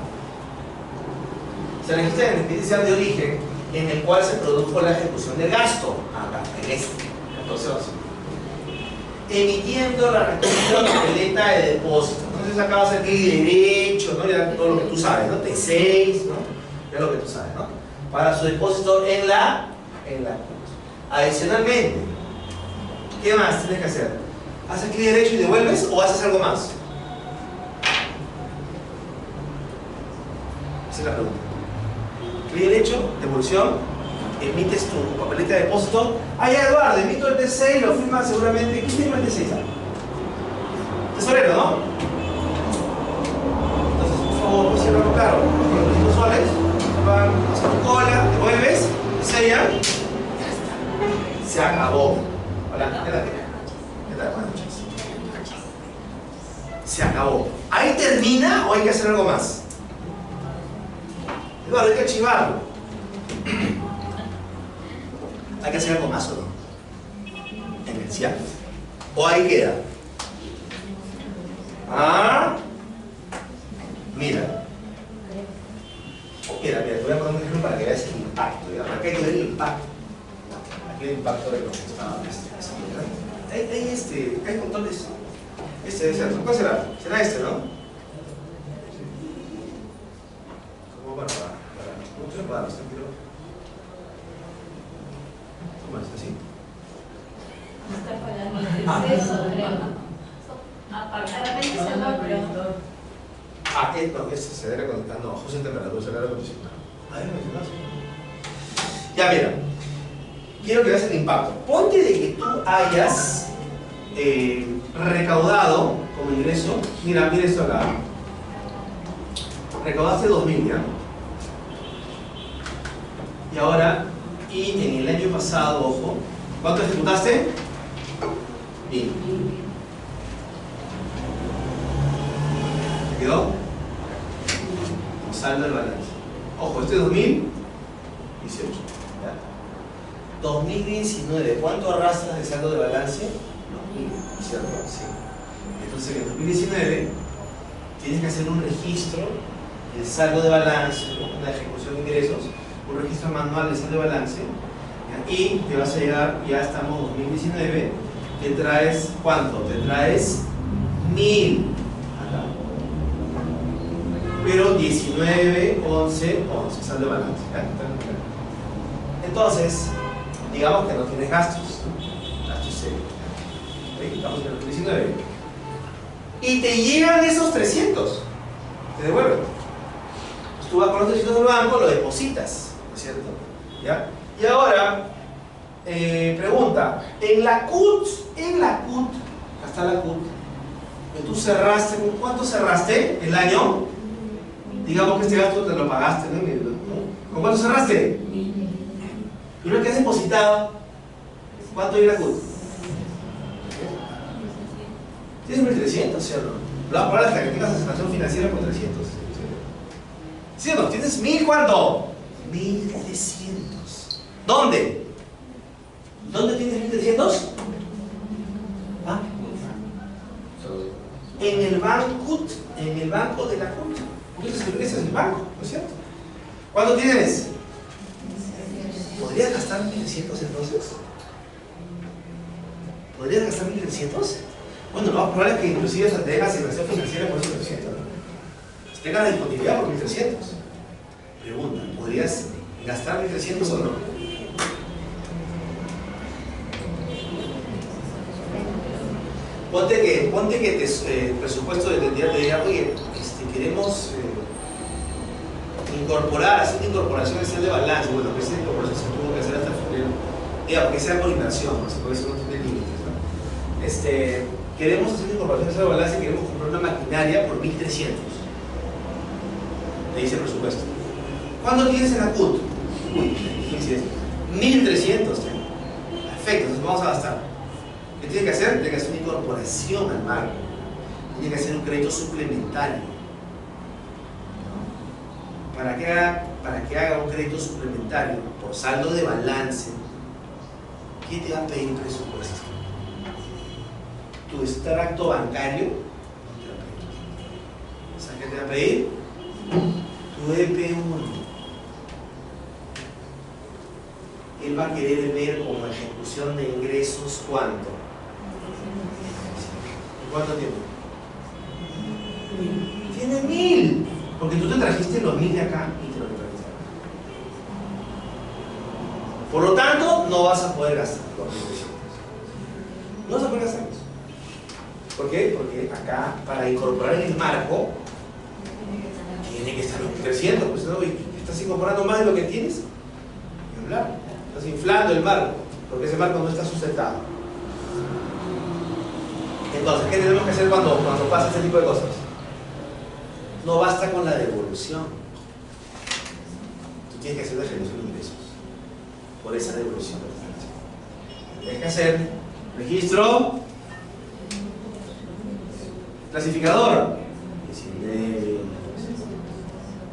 se registra en el expediente CIAF de origen en el cual se produjo la ejecución del gasto, acá, en este, 1411, emitiendo la resolución de boleta de depósito. Entonces acá vas a clic derecho, ¿no? Ya todo lo que tú sabes, ¿no? T6, ¿no? Ya lo que tú sabes, ¿no? Para su depósito en la CUT. Adicionalmente, ¿qué más tienes que hacer? ¿Haces clic derecho y devuelves o haces algo más? Esa es la pregunta. Clic derecho, devolución, emites tu papeleta de depósito. Ah, ya, Eduardo, emito el T6, lo firma seguramente. ¿Quién firma el T6? Tesorero, ¿no? Entonces, por favor, pues cierra claro. Con los soles, van a tu cola, devuelves, sellan. Se acabó. Hola, ¿qué tal? Buenas noches. Se acabó. ¿Ahí termina o hay que hacer algo más? Eduardo, hay que archivarlo. ¿Hay que hacer algo más o no? En el CIAF. ¿O ahí queda? Ah, mira. Mira, te voy a poner un ejemplo para que veas el impacto. ¿Ya? Acá hay que ver el impacto. Aquí hay impacto económico. Hay controles. Debe ser. ¿Cuál será? Será este, ¿no? ¿Cómo para muchos cuadros, tranquilo? ¿Cómo es así? Está pagando el exceso, creo. Aparentemente se va, pero No, este se debe conectar, no, ajuste de temperatura, se debe acondicionar. Ya, mira. Quiero que veas el impacto. Ponte de que tú hayas recaudado como ingreso, mira esto acá. Recaudaste 2.000, ¿ya? Y ahora, en el año pasado, ojo, ¿cuánto ejecutaste? 1.000. ¿Te quedó? Saldo del balance. Ojo, este es 2018. ¿Ya? 2019, ¿cuánto arrastras de saldo de balance? 2.000, ¿cierto? Sí. Entonces en 2019 tienes que hacer un registro del saldo de balance, ¿no? Una ejecución de ingresos, un registro manual del saldo de balance, ¿ya? Y te vas a llegar, ya estamos en 2019, te traes, ¿cuánto? Te traes 1.000 acá. Pero 19, 11, saldo de balance, ¿ya? Entonces, digamos que no tienes gastos, ¿no? Gastos serios. Estamos en el 2019. Y te llegan esos 300, te devuelven. Pues tú vas con los 300 del banco, lo depositas, ¿no es cierto? ¿Ya? Y ahora, pregunta, en la CUT, acá está la CUT, que tú cerraste, ¿con cuánto cerraste el año? Digamos que este gasto te lo pagaste, ¿no? ¿Con cuánto cerraste? ¿Y lo que has depositado? ¿Cuánto hay en la CUT? Tienes 1.300, ¿cierto? Lo vas a pagar hasta que tengas asignación financiera con 300. ¿Sí o no? ¿Tienes 1.000 cuánto? 1.300. ¿Dónde? ¿Dónde tienes 1.300? ¿Ah? En el banco de la CUT. Entonces, ese es el banco, ¿no es cierto? ¿Cuánto tienes? ¿Podrías gastar 1.300 entonces? ¿Podrías gastar 1.300? Bueno, lo más probable es que inclusive tengas inversión financiera por esos 1.300, ¿no? Si tengas la disponibilidad por 1.300. Pregunta, ¿podrías gastar 1.300 o no? Ponte que el presupuesto de entidad te diga, oye, queremos hacer una incorporación de de balance. Bueno, que esa incorporación se tuvo que hacer hasta febrero. Diga, porque sea por inversión, ¿no? Porque eso no tiene límites, ¿no? Queremos hacer una incorporación de balance y queremos comprar una maquinaria por 1.300. Te dice el presupuesto. ¿Cuándo tienes en la CUT? Uy, 1.300. Perfecto, entonces vamos a gastar. ¿Qué tiene que hacer? Tiene que hacer una incorporación al marco. Tiene que hacer un crédito suplementario. ¿No? Para que haga un crédito suplementario por saldo de balance, ¿qué te va a pedir el presupuesto? Tu extracto bancario, no te va a pedir. O sea, ¿qué te va a pedir? Tu EP1. Él va a querer ver como ejecución de ingresos ¿cuánto? ¿En cuánto tiempo? Tiene 1.000. Porque tú te trajiste los 1.000 de acá y te lo trajiste acá. Por lo tanto, no vas a poder gastar los 1.300. No vas a poder gastarlos. ¿Por qué? Porque acá, para incorporar en el marco, tiene que estar los 1.300. Pues no, estás incorporando más de lo que tienes. Y hablar. Estás inflando el marco, porque ese marco no está sustentado. Entonces, ¿qué tenemos que hacer cuando pasa este tipo de cosas? No basta con la devolución. Tú tienes que hacer la ejecución de ingresos por esa devolución. Tienes que hacer registro, clasificador.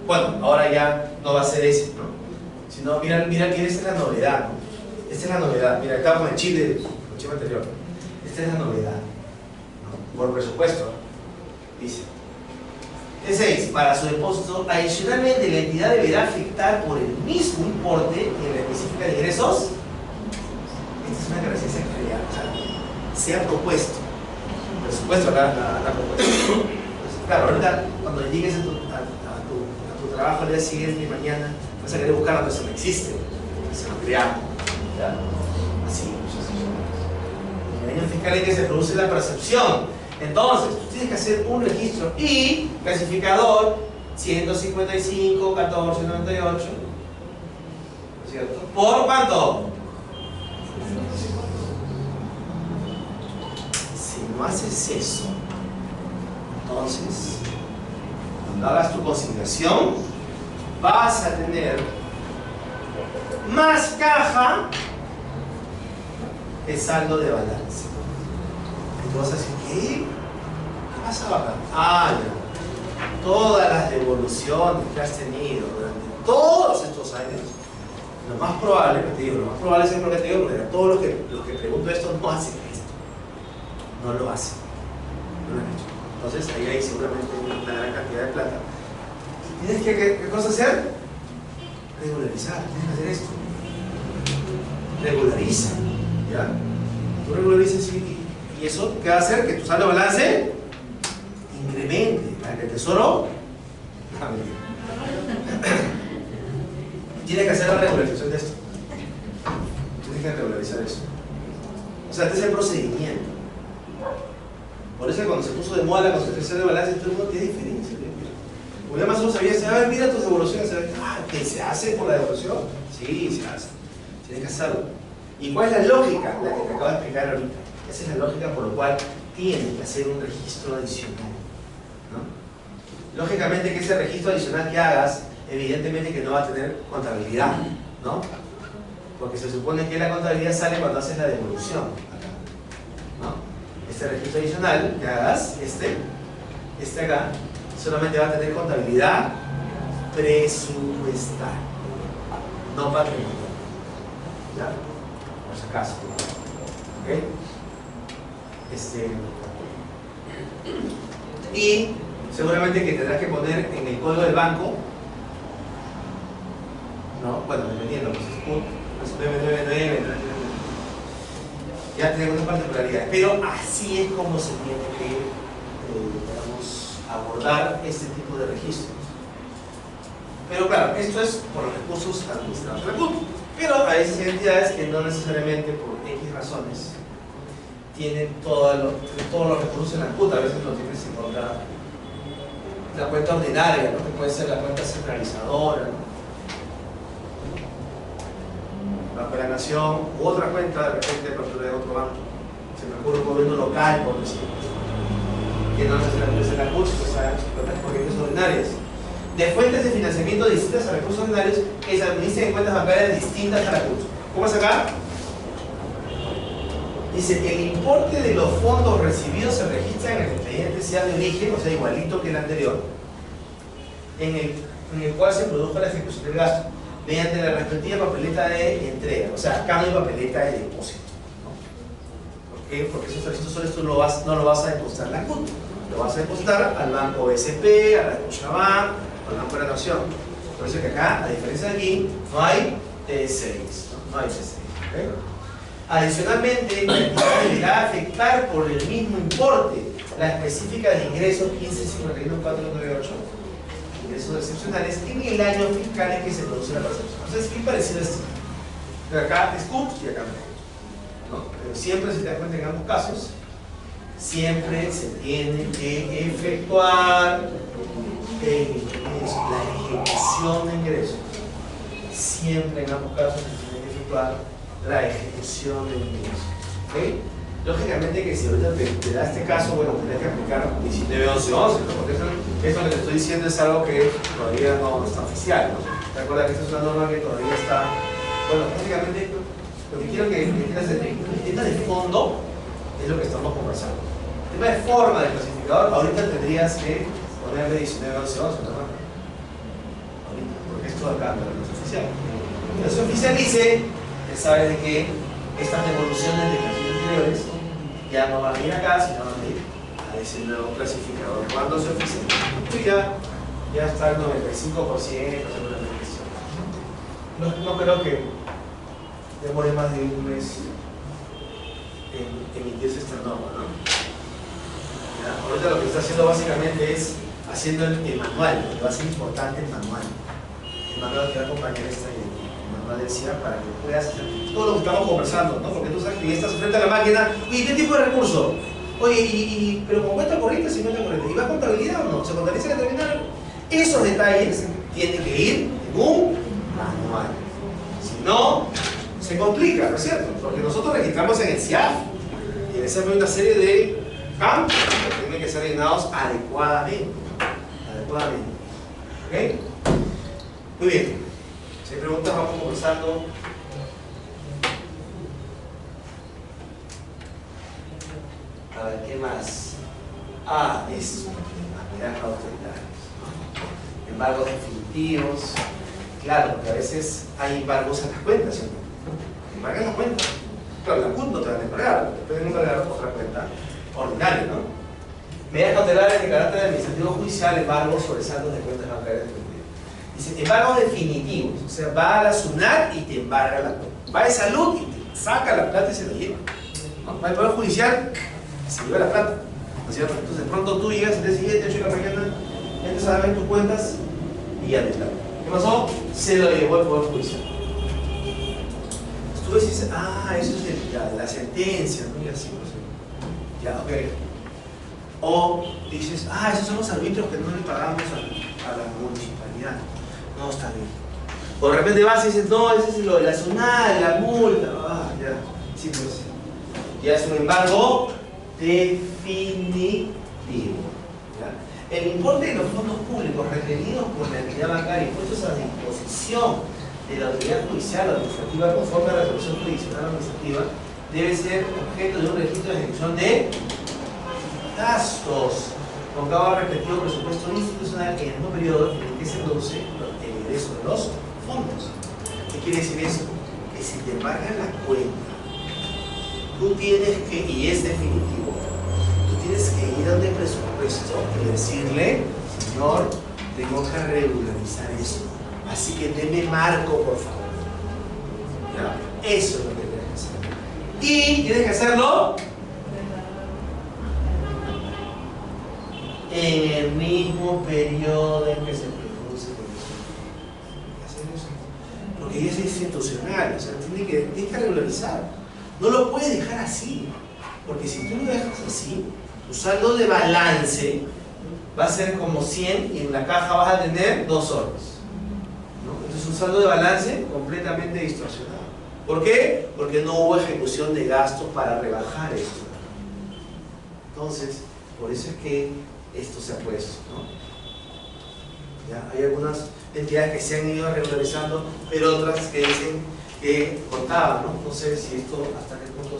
Bueno, ahora ya no va a ser ese, ¿no? Sino, mira que esta es la novedad, ¿no? Esta es la novedad. Mira, estábamos en Chile, el Chile anterior. Esta es la novedad, ¿no? Por presupuesto, dice. T6. Para su depósito, adicionalmente la entidad deberá afectar por el mismo importe en la específica de ingresos persona que recién se ha creado, o sea, se ha propuesto. Por supuesto, la propuesta. Entonces, claro, ahorita cuando llegues a tu trabajo al día siguiente y mañana, vas a querer buscar donde eso no existe, se lo creamos. ¿Ya? Así, muchas cosas. En el año fiscal en que se produce la percepción. Entonces, tú tienes que hacer un registro y clasificador 155, 1498. ¿No es cierto? ¿Por cuánto? Si no haces eso, entonces, cuando hagas tu consignación, vas a tener más caja que saldo de balance. Y tú vas a decir, ¿qué pasaba acá? Ah, ya. Todas las devoluciones que has tenido durante todos estos años, lo más probable, que te digo, lo más probable es lo que te digo, porque todos los que pregunto esto no hacen esto. No lo hacen. No lo han hecho. Entonces ahí hay seguramente una gran cantidad de plata. ¿Y tienes que qué cosa hacer? Regularizar. Tienes que hacer esto. Regulariza. ¿Ya? Tú regularizas y eso, ¿qué va a hacer? Que tu saldo de balance incremente para que el tesoro tiene que hacer la regularización de esto. Tienes que regularizar eso. O sea, este es el procedimiento. Por eso cuando se puso de moda la concentración de balance, todo el mundo tiene diferencia. Porque además uno sabía, a ver, mira tus devoluciones, ¿qué se hace por la devolución? Sí, se hace. Tienes que hacerlo. ¿Y cuál es la lógica? La que te acabo de explicar ahorita. Esa es la lógica por la cual tienes que hacer un registro adicional, ¿no? Lógicamente que ese registro adicional que hagas, evidentemente que no va a tener contabilidad, ¿no? Porque se supone que la contabilidad sale cuando haces la devolución, ¿no? Este registro adicional que hagas, este acá, solamente va a tener contabilidad presupuestal, no patrimonial. ¿Ya? Por si acaso. ¿Ok? Y seguramente que tendrás que poner en el código del banco, ¿no? Bueno, dependiendo, pues es 999, ya tiene algunas particularidades, pero así es como se tiene que digamos, abordar este tipo de registros. Pero claro, esto es por los recursos administrados de la CUT. Pero hay entidades que no necesariamente por X razones tienen todos los recursos en la CUT. A veces lo tienes en la cuenta ordinaria, ¿no? Que puede ser la cuenta centralizadora, ¿no? Banco de la Nación u otra cuenta de repente de apertura de otro banco. Se me ocurre un gobierno local, por decirlo, que no necesariamente es en la CUT, sino sabemos cuentas corrientes ordinarias. De fuentes de financiamiento distintas a recursos ordinarios que se administran en cuentas bancarias distintas a la CUT. ¿Cómo es acá? Dice, el importe de los fondos recibidos se registra en el expediente sea de origen, o sea, igualito que el anterior, en el cual se produjo la ejecución del gasto, mediante la respectiva papeleta de entrega, o sea, cambio de papeleta de depósito, ¿no? ¿Por qué? Porque esos registros tú no lo vas a depositar en la CUT, lo vas a depositar al banco SP, a la Scotiabank, al Banco de la Nación. Por eso que acá, a diferencia de aquí, no hay T6, ¿no? No hay T6, ¿okay? Adicionalmente, la entidad deberá afectar por el mismo importe la específica de ingresos 1551.498, ingresos excepcionales, en el año fiscal en que se produce la percepción. Entonces, ¿qué parecido es? Pero acá es CUT y acá no, ¿no? Pero siempre, si te das cuenta en ambos casos, siempre se tiene que efectuar la ejecución de ingresos. Siempre en ambos casos se tiene que efectuar la ejecución de ingresos. ¿Okay? Lógicamente que si ahorita te da este caso, bueno, tendrás que aplicar 19, 11, 11, ¿no? Porque esto que te estoy diciendo es algo que todavía no está oficial, ¿no? Recuerda que esta es una norma que todavía está, bueno, prácticamente lo que quiero que entiendas el tema de fondo es lo que estamos conversando. El tema de forma del clasificador, ahorita tendrías que ponerle 19, 11, 11, ¿no? Ahorita, porque esto acá no es oficial. Cuando se oficialice, ya sabes de que estas devoluciones de ejercicios anteriores ya no van a ir acá, sino van a ir a ese nuevo clasificador. Cuando se oficialice, ya está el 95% según la decisión. No creo que demore más de un mes en emitirse esta norma, ¿no? ¿Ya? Ahorita lo que está haciendo básicamente es haciendo el manual, lo que va a ser importante el manual. El manual que va a acompañar el manual del CIAP para que puedas hacer todo lo que estamos conversando, ¿no? Porque tú sabes que estás frente a la máquina, oye, ¿qué tipo de recurso? Oye, pero con cuenta corriente, sin cuenta corriente, ¿y va a contabilidad o no? ¿Se contabiliza la terminal? Esos detalles tienen que ir en un manual. Si no, se complica, ¿no es cierto? Porque nosotros registramos en el CIAF y en esa hay una serie de campos que tienen que ser rellenados adecuadamente. ¿Ok? Muy bien. Si hay preguntas, vamos conversando. A ver, ¿qué más? Eso. Medidas cautelares, ¿no? Embargos definitivos. Claro, porque a veces hay embargos a las cuentas, ¿sí? Embargan las cuentas. Claro, la CUT no te van a embargar, te pueden embargar otra cuenta ordinaria, ¿no? Medidas cautelares de carácter administrativo judicial, embargos sobre saldos de cuentas bancarias definitivas. Dice, embargos definitivos, o sea, va a la SUNAT y te embarga la cuenta. Va de salud y te saca la plata y se la lleva. ¿No? Va al Poder Judicial y se lleva la plata. ¿No es cierto? Entonces, de pronto tú llegas el día siguiente, 8 de la mañana, entras a ver tus cuentas y ya te está. ¿Qué pasó? Se lo llevó el Poder Judicial. Tú dices, eso es de la sentencia, ¿no? Y así, pues, ya, ok. O dices, esos son los arbitrios que no le pagamos a la municipalidad. No, está bien. O de repente vas y dices, no, ese es lo de la SUNAT, la multa. Ya, sí, pues. Ya es un embargo definitivo. ¿Ya? El importe de los fondos públicos requeridos por la entidad bancaria y puestos a disposición de la autoridad judicial o administrativa conforme a la resolución jurisdiccional administrativa debe ser objeto de un registro de ejecución de gastos con cada respectivo presupuesto institucional en el mismo periodo en el que se produce el ingreso de los fondos. ¿Qué quiere decir eso? Que si te pagan la cuenta, tú tienes que, y es definitivo, tú tienes que ir a un presupuesto y decirle, señor, tengo que regularizar esto. Así que deme marco, por favor. ¿Ya? Eso es lo que tienes que hacer. Y tienes que hacerlo en el mismo periodo en que se produce el ingreso. Porque ya es institucional, o sea, tienes que regularizar. No lo puedes dejar así. Porque si tú lo dejas así, tu saldo de balance va a ser como 100 y en la caja vas a tener 2 soles. Es un saldo de balance completamente distorsionado. ¿Por qué? Porque no hubo ejecución de gastos para rebajar esto. Entonces, por eso es que esto se ha puesto, ¿no? ¿Ya? Hay algunas entidades que se han ido regularizando, pero otras que dicen que contaban, ¿no? No sé si esto hasta qué punto.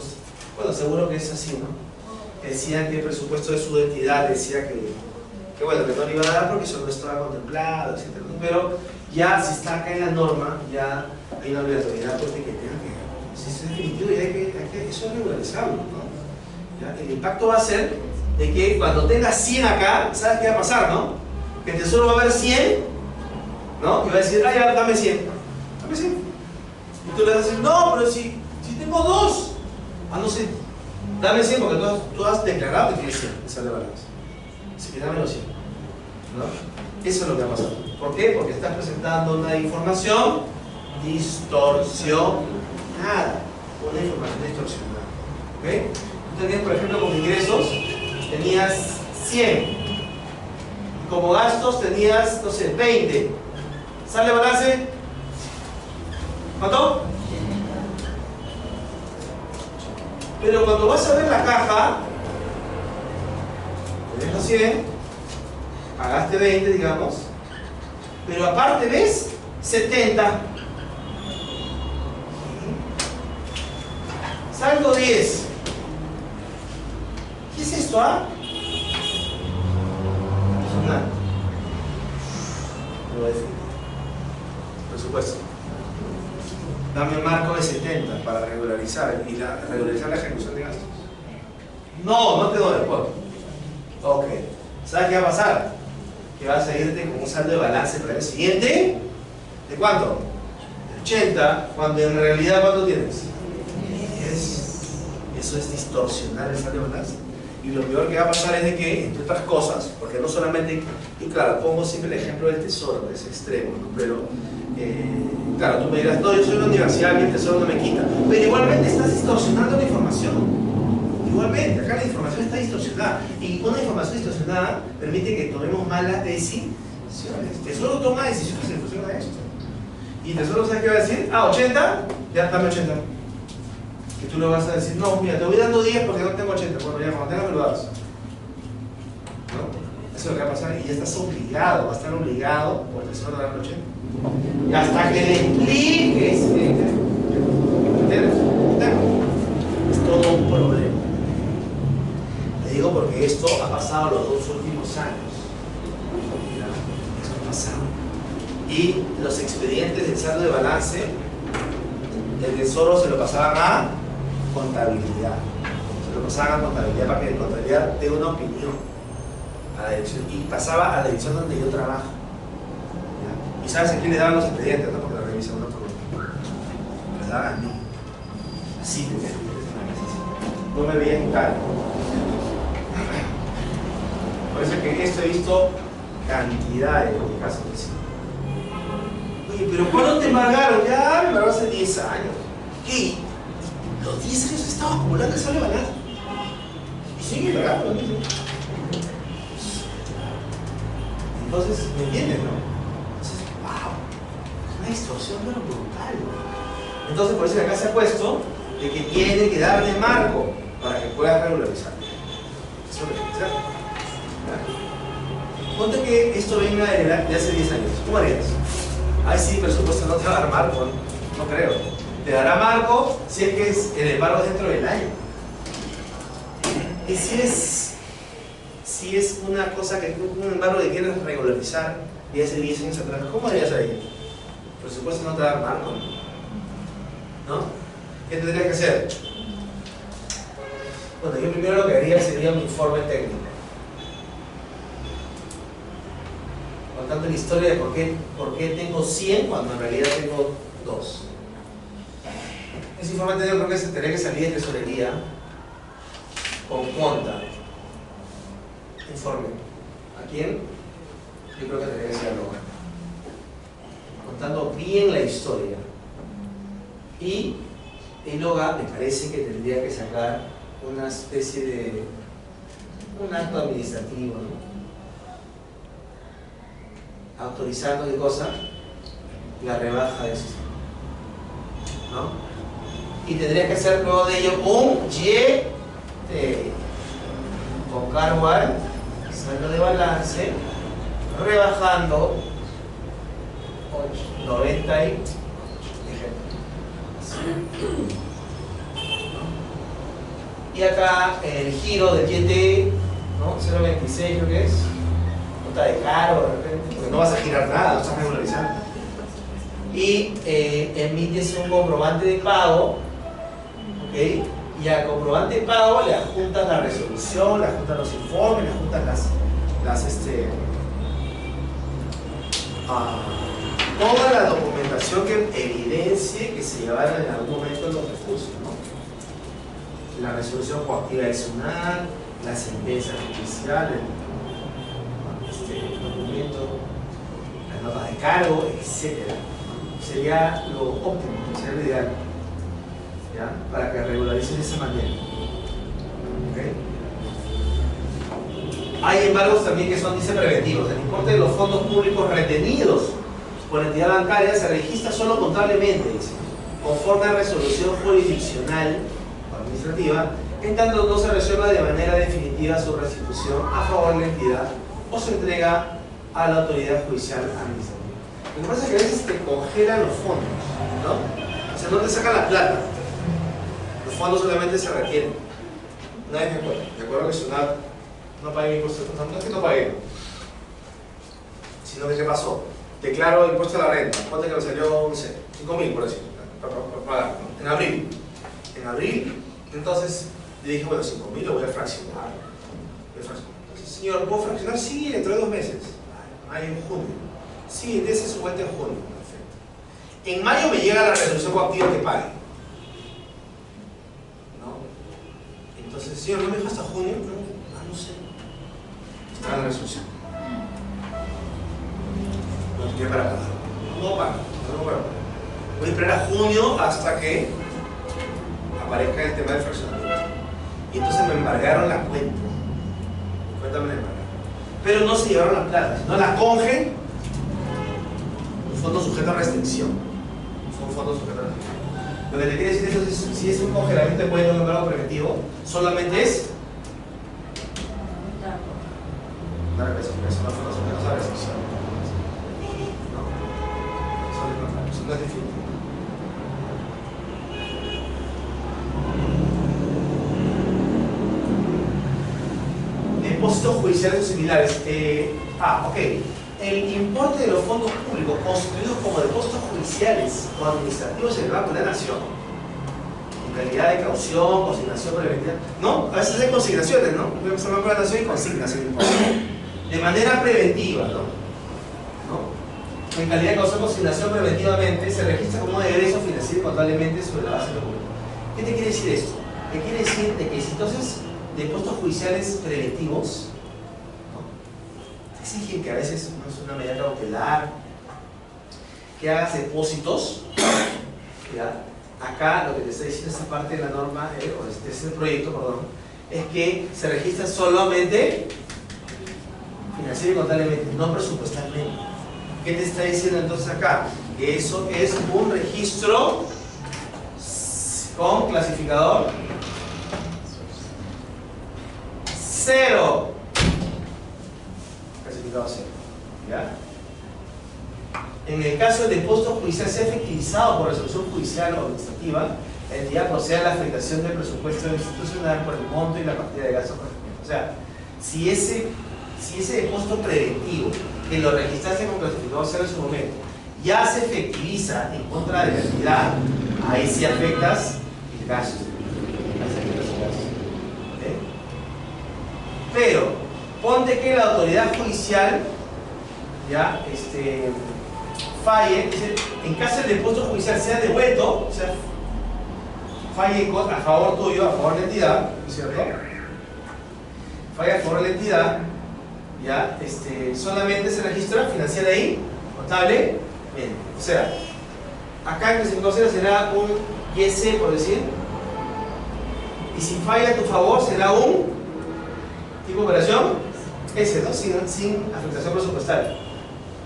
Bueno, seguro que es así, ¿no? Que decían que el presupuesto de su entidad decía que bueno, que no le iba a dar porque eso no estaba contemplado, etc. Pero ya si está acá en la norma, ya hay una obligatoriedad porque que tenga que, si es definitivo, ya hay que eso regularizarlo, ¿no? ¿Ya? El impacto va a ser de que cuando tengas 100 acá, ¿sabes qué va a pasar, no? Que el tesoro va a haber 100, ¿no? Y va a decir, ya, dame 100. Dame 100. Y tú le vas a decir, no, pero si tengo 2. No sé, dame 100 porque tú has declarado que tienes 100 en saldo de balance. Así que dame los 100, ¿no? Eso es lo que va a pasar. ¿Por qué? Porque estás presentando una información distorsionada. Una información distorsionada. ¿Ok? Tú tenías, por ejemplo, como ingresos, tenías 100. Y como gastos tenías, no sé, 20. ¿Sale balance? ¿Cuánto? Pero cuando vas a ver la caja, tenés los 100, pagaste 20, digamos, pero aparte ves 70. Saldo 10. ¿Qué es esto, Personal. Lo voy a definir. Presupuesto. Dame un marco de 70 para regularizar regularizar la ejecución de gastos. No te doy después. Ok. ¿Sabes qué va a pasar? Que vas a irte con un saldo de balance para el siguiente. ¿De cuánto? De 80, cuando en realidad ¿cuánto tienes? 10. Eso es distorsionar el saldo de balance. Y lo peor que va a pasar es de que, entre otras cosas, porque no solamente, y claro, pongo siempre el ejemplo del tesoro, que es extremo, ¿no? Pero, claro, tú me dirás, no, yo soy una universidad, mi tesoro no me quita. Pero igualmente estás distorsionando la información. Igualmente, acá la información está distorsionada. Y una información distorsionada permite que tomemos malas decisiones. Tesoro toma decisiones en función a esto. Y Tesoro, ¿sabes qué va a decir? Ah, 80, ya dame 80. Que tú le vas a decir, no, mira, te voy dando 10 porque no tengo 80. Bueno, ya cuando tengas me lo das. ¿No? Eso es lo que va a pasar y ya estás obligado, va a estar obligado por el Tesoro a darle 80. Y hasta que le expliques, ¿entiendes? Es todo un problema. Te digo porque esto ha pasado los 2 últimos años. ¿Ya? Esto ha pasado. Y los expedientes del saldo de balance, el Tesoro se lo pasaban a contabilidad. Se lo pasaban a contabilidad para que la contabilidad dé una opinión a la dirección. Y pasaba a la dirección donde yo trabajo. ¿Ya? Y sabes a quién le daban los expedientes, ¿no? Porque la revisan uno por uno. Les daban a mí. Así tenía que no me veía en cara. Por eso es que esto he visto cantidades de casos de sí. Oye, pero ¿cuándo te embargaron? Ya me embargó hace 10 años. ¿Qué? Los 10 años he estado acumulando el saldo de balance. Y sigue embargando. Entonces, ¿me entiendes, no? Entonces, wow. Es una distorsión pero brutal. Entonces, por eso que acá se ha puesto de que tiene que darle marco para que pueda regularizar. Eso es lo que ¿cierto? Ponte que esto venga de hace 10 años. ¿Cómo harías? Ay, sí, pero supuesto no te va a dar marco, no creo. Te dará marco si es que el embargo es dentro del año. Y si es una cosa que un embargo que quieres regularizar de hace 10 años atrás, ¿cómo harías ahí? Por supuesto no te va a dar marco, ¿no? ¿Qué tendrías que hacer? Bueno, yo primero lo que haría sería un informe técnico. Contando la historia de por qué tengo 100 cuando en realidad tengo 2. Ese informe técnico creo que se tendría que salir de tesorería con cuenta. Informe. ¿A quién? Yo creo que tendría que ser a Logan. Contando bien la historia. Y el Logan me parece que tendría que sacar una especie de un acto administrativo, ¿no? Autorizando qué cosa, la rebaja de esto, ¿no? Y tendría que hacer luego de ello un YT con cargo al saldo de balance, rebajando 90 y y acá el giro del YT, ¿no? 0.26 creo que es. De caro de repente, porque no vas a girar nada, no estás regularizando. Y emites un comprobante de pago, ¿ok? Y al comprobante de pago le adjuntas la resolución, le adjuntas los informes, le adjuntas toda la documentación que evidencie que se llevaron en algún momento los recursos, ¿no? La resolución coactiva adicional, la sentencia judicial, documento, las notas de cargo, etc. Sería lo óptimo, sería lo ideal, ¿ya? Para que regularicen de esa manera. ¿Okay? Hay embargos también que son, dice, preventivos. El importe de los fondos públicos retenidos por la entidad bancaria se registra solo contablemente, dice, conforme a resolución jurisdiccional o administrativa, en tanto no se resuelva de manera definitiva su restitución a favor de la entidad o se entrega a la autoridad judicial administrativa. Lo que pasa es que a veces te congelan los fondos, ¿no? O sea, no te sacan la plata. Los fondos solamente se retienen. Nadie me acuerda. Me acuerdo que Sunat no pagué impuestos. No es que no pagué, sino que ¿qué pasó? Declaro impuesto a la renta. ¿Cuánto que me salió? No sé, 5.000 por decir, para pagar, ¿no? En abril. En abril, entonces le dije, bueno, 5.000 lo voy a fraccionar. Señor, ¿puedo fraccionar? Sí, dentro de 2 meses. Mayo, junio. Sí, dese su cuenta en junio. Perfecto. En mayo me llega la resolución coactiva que pague. ¿No? Entonces, señor, ¿no me dijo hasta junio? No sé. Está en la resolución. No, ¿qué para pagar? No pago, no pago. Voy a esperar a junio hasta que aparezca el tema del fraccionamiento. Y entonces me embargaron la cuenta. La cuenta me la embargaron. Pero no se llevaron la plata, sino la congen. Un fondo sujeto a restricción. Son fondos sujetos a restricción. Lo que te quiere decir es, si es un congelamiento de cuenta de un embargo preventivo, solamente es una represión, eso no fondos sujetos a restricción. No, eso no es definitivo. Depósitos judiciales o similares. Ok. El importe de los fondos públicos constituidos como depósitos judiciales o administrativos en el Banco de la Nación, en calidad de caución, consignación preventiva, ¿no? A veces hay consignaciones, ¿no? El Banco de la Nación y consignación. De manera preventiva, ¿no? En calidad de caución, consignación preventivamente, se registra como un egreso financiero contablemente sobre la base de documento. ¿Qué te quiere decir esto? Te quiere decir de que si entonces depósitos judiciales preventivos, ¿no? Te exigen que a veces no es una medida cautelar, que hagas depósitos, ¿ya? Acá lo que te está diciendo esta parte de la norma, o este proyecto, perdón, es que se registra solamente financiero y contablemente, no presupuestalmente. ¿Qué te está diciendo entonces acá? Que eso es un registro con clasificador 0. Clasificado 0. ¿Ya? En el caso del depósito judicial sea efectivizado por resolución judicial o administrativa, la entidad procede a la afectación del presupuesto institucional por el monto y la partida de gastos correspondientes. O sea, si ese depósito preventivo que lo registraste con clasificador 0 en su momento ya se efectiviza en contra de la entidad, ahí sí afectas el gasto. Pero ponte que la autoridad judicial ya falle, en caso del depósito judicial sea devuelto, o sea, falle a favor tuyo, a favor de la entidad, ¿no es cierto? Falle a favor de la entidad, ya, solamente se registra financiera ahí, contable, bien. O sea, acá en clasificador 0 será un YC, por decir, y si falla a tu favor será un tipo de operación S, ¿no? Sin afectación presupuestaria.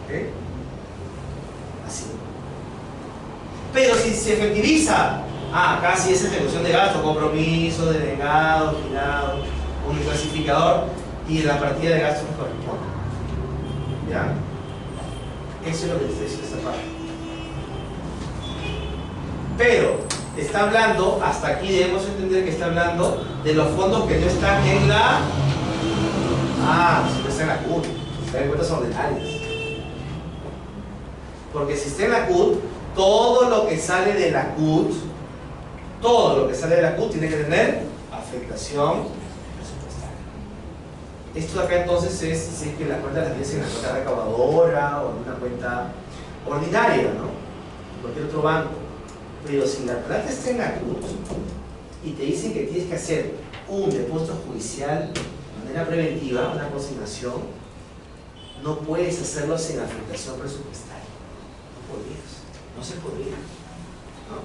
¿Okay? Así. Pero si se efectiviza, acá sí es ejecución de gasto, compromiso, denegado, girado, un clasificador y la partida de gastos que corresponde. ¿Ya? Eso es lo que te dice esta parte. Pero está hablando, hasta aquí debemos entender que está hablando de los fondos que no están en la... si no está en la CUT, está en cuentas ordinarias. Porque si está en la CUT, todo lo que sale de la CUT, tiene que tener afectación presupuestaria. Esto de acá entonces es si es que la cuenta la tienes en la cuenta recaudadora o en una cuenta ordinaria, ¿no? En cualquier otro banco. Pero si la plata está en la CUT y te dicen que tienes que hacer un depósito judicial de manera preventiva, una consignación, no puedes hacerlo sin afectación presupuestaria. No podrías, no se podría, ¿no?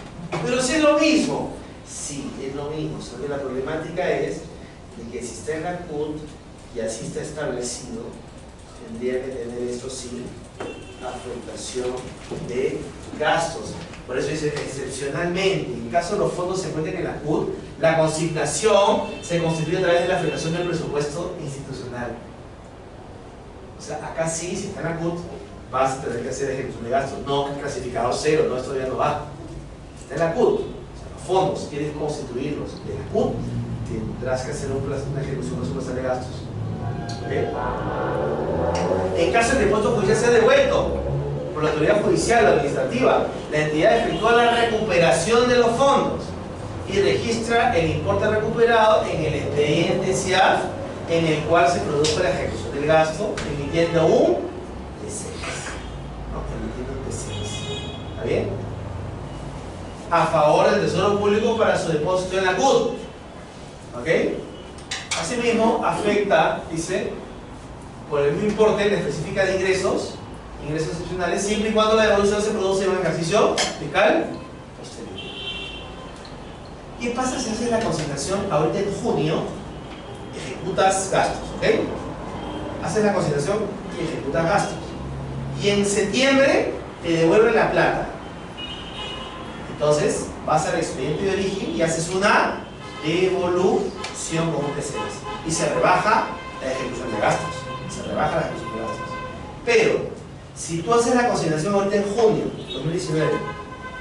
Pero si es lo mismo, sí, es lo mismo. Solo la problemática es de que si está en la CUT y así está establecido, tendría que tener esto sin afectación de gastos. Por eso dice excepcionalmente, en caso de los fondos se encuentren en la CUT, la consignación se constituye a través de la afectación del presupuesto institucional. O sea, acá sí, si está en la CUT, vas a tener que hacer ejecución de gastos, no clasificador 0, no, esto ya no va. Está en la CUT, o sea, los fondos, quieres constituirlos de la CUT, tendrás que hacer una ejecución presupuestal de gastos. ¿Okay? En caso del depósito judicial sea devuelto por la autoridad judicial o administrativa, la entidad efectúa la recuperación de los fondos y registra el importe recuperado en el expediente SIAF en el cual se produjo la ejecución del gasto, emitiendo un T6. ¿No? Emitiendo un T6. ¿Está bien? A favor del Tesoro Público para su depósito en la CUT. ¿Ok? Asimismo, afecta, dice, por el mismo importe, la específica de ingresos excepcionales, siempre y cuando la devolución se produce en un ejercicio fiscal posterior. ¿Qué pasa si haces la consignación ahorita en junio? Ejecutas gastos, ¿ok? Haces la consignación y ejecutas gastos. Y en septiembre te devuelven la plata. Entonces, vas al expediente de origen y haces una devolución con un TCS. Y se rebaja la ejecución de gastos. Se rebaja la ejecución de gastos. Pero, si tú haces la consignación ahorita en junio 2019,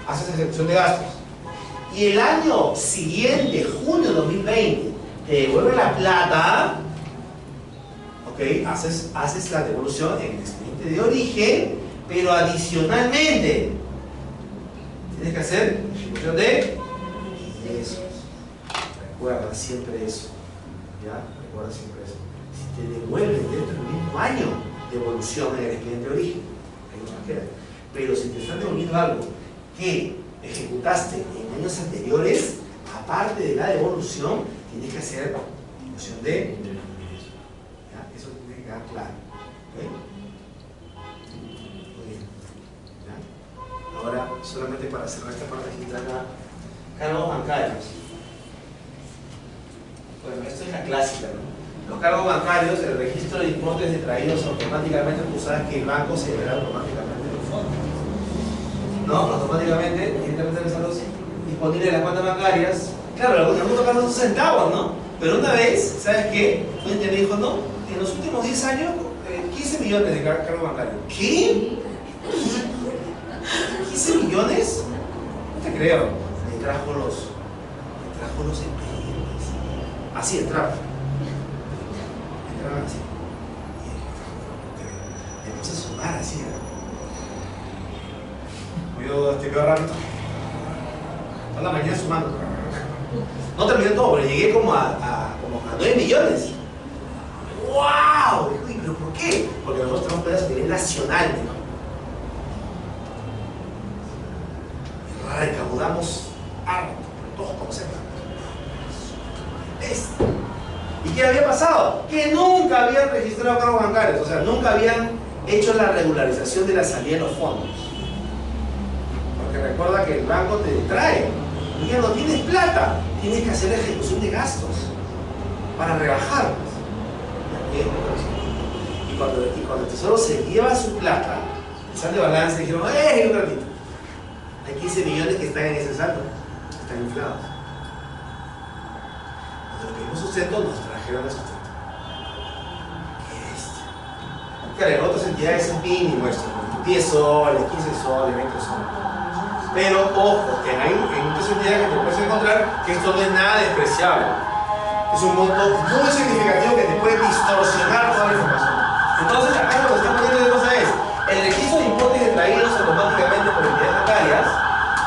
haces la ejecución de gastos, y el año siguiente, junio 2020, te devuelve la plata, ok, haces la devolución en el expediente de origen, pero adicionalmente tienes que hacer ejecución de ingresos. Recuerda siempre eso. ¿Ya? Recuerda siempre eso. Si te devuelven dentro del mismo año, devolución en el expediente de origen, ahí no más queda. Pero si te están devolviendo algo que ejecutaste en años anteriores, aparte de la devolución, tienes que hacer devolución de ingresos. ¿Ya? Eso tiene que quedar claro. ¿Okay? Muy bien. ¿Ya? Ahora, solamente para cerrar esta parte, registrar cargos bancarios. Bueno, esto es la clásica, ¿no? Los cargos bancarios, el registro de importes detraídos automáticamente, tú sabes que el banco se deberá automáticamente los fondos. ¿No? Automáticamente, directamente los saldos disponibles en las cuentas bancarias. Claro, en algunos casos son centavos, ¿no? Pero una vez, ¿sabes qué? Un cliente me dijo, no, en los últimos 10 años, 15 millones de cargos bancarios. ¿Qué? ¿15 millones? No te creo. Me trajo los expedientes. Así entraba. Así. Y me puse a sumar así. Yo veo rápido. Toda la mañana sumando. No terminé todo, pero llegué como a 9 millones. ¡Wow! Dijo, ¿pero por qué? Porque nosotros tenemos peleas a nivel nacional, ¿no? Y recaudamos harto, todos como se ¿Y qué había pasado? Que nunca habían registrado cargos bancarios, o sea, nunca habían hecho la regularización de la salida de los fondos. Porque recuerda que el banco te trae, y ya no tienes plata, tienes que hacer la ejecución de gastos para rebajar. Y cuando el tesoro se lleva su plata, el saldo de balance, dijeron, ¡eh, un ratito! Hay 15 millones que están en ese saldo, están inflados. Cuando pedimos sustento, nos trajeron el sustento. ¿Qué es? Claro, en otras entidades es mínimo esto, 10 soles, 15 soles, 20 soles. Pero ojo, que hay en otras entidades que te puedes encontrar que esto no es nada despreciable. Es un monto muy significativo que te puede distorsionar toda la información. Entonces, acá lo que estamos poniendo de cosa es el registro de importes detraídos automáticamente por entidades bancarias,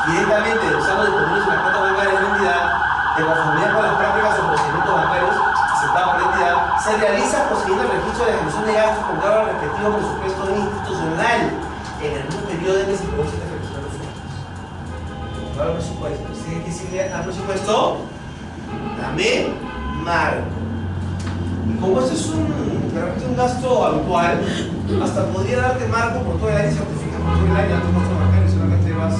directamente usando disponibles en las cuentas bancarias de la entidad, de conformidad con las prácticas o procedimientos bancarios aceptados por la entidad, se realiza procediendo al registro de la ejecución de gastos con cargo al respectivo presupuesto institucional en el mismo periodo en que se produce la ejecución de los fondos. Claro, presupuesto. ¿Qué significa al presupuesto? Dame marco. Y como esto es un gasto habitual, hasta podría darte marco por todo el año y certificar por todo el año tus gastos bancarios, solamente vas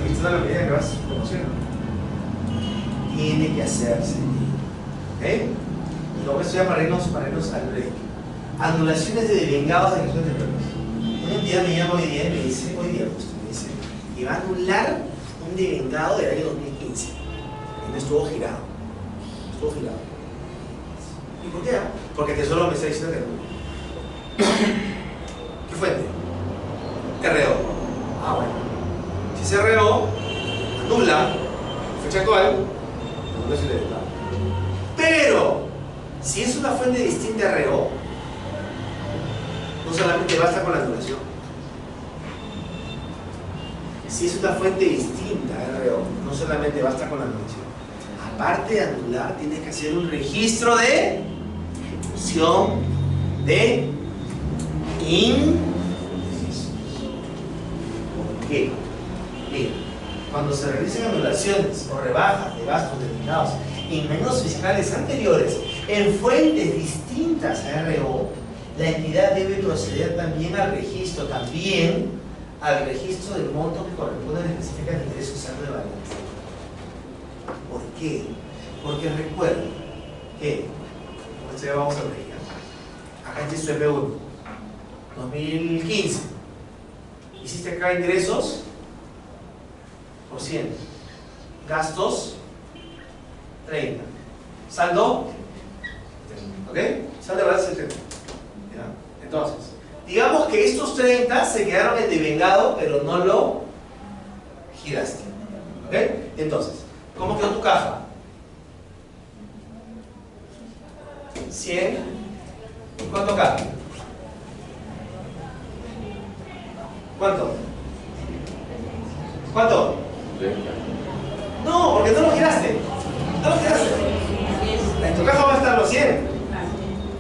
registrando la medida que vas conociendo. Tiene que hacerse. ¿Ok? Y luego esto ya para irnos al break. Anulaciones de devengados de ejecución de pruebas. Una entidad me llama hoy día y me dice, que va a anular un devengado del año 2015. Y no estuvo girado. ¿Y por qué? Porque el tesoro me está diciendo que no. ¿Qué fuente? RO. Ah, bueno. Si se RO, anula, fecha actual, anula ese devengado. Pero, si es una fuente distinta a RO, no solamente basta con la anulación. Si es una fuente distinta a RO, no solamente basta con la anulación. Aparte de anular, tienes que hacer un registro de ejecución de ingresos. ¿Por qué? Mira, cuando se realicen anulaciones o rebajas de gastos destinados ingresos fiscales anteriores en fuentes distintas a RO, la entidad debe proceder también al registro del monto que corresponde a la específica de ingreso saldo de balance. ¿Por qué? Porque recuerden que, como esto ya vamos a ver, acá en tu EP1, 2015, hiciste acá ingresos por 100, gastos 30, saldo 30, ¿ok? Saldo de balance 70. ¿Ya? Entonces, digamos que estos 30 se quedaron en devengado, pero no lo giraste, ¿ok? Entonces, ¿cómo quedó tu caja? 100. ¿Cuánto acá? ¿Cuánto? ¿Cuánto? No, porque no lo giraste. No lo giraste. En tu caja va a estar los 100.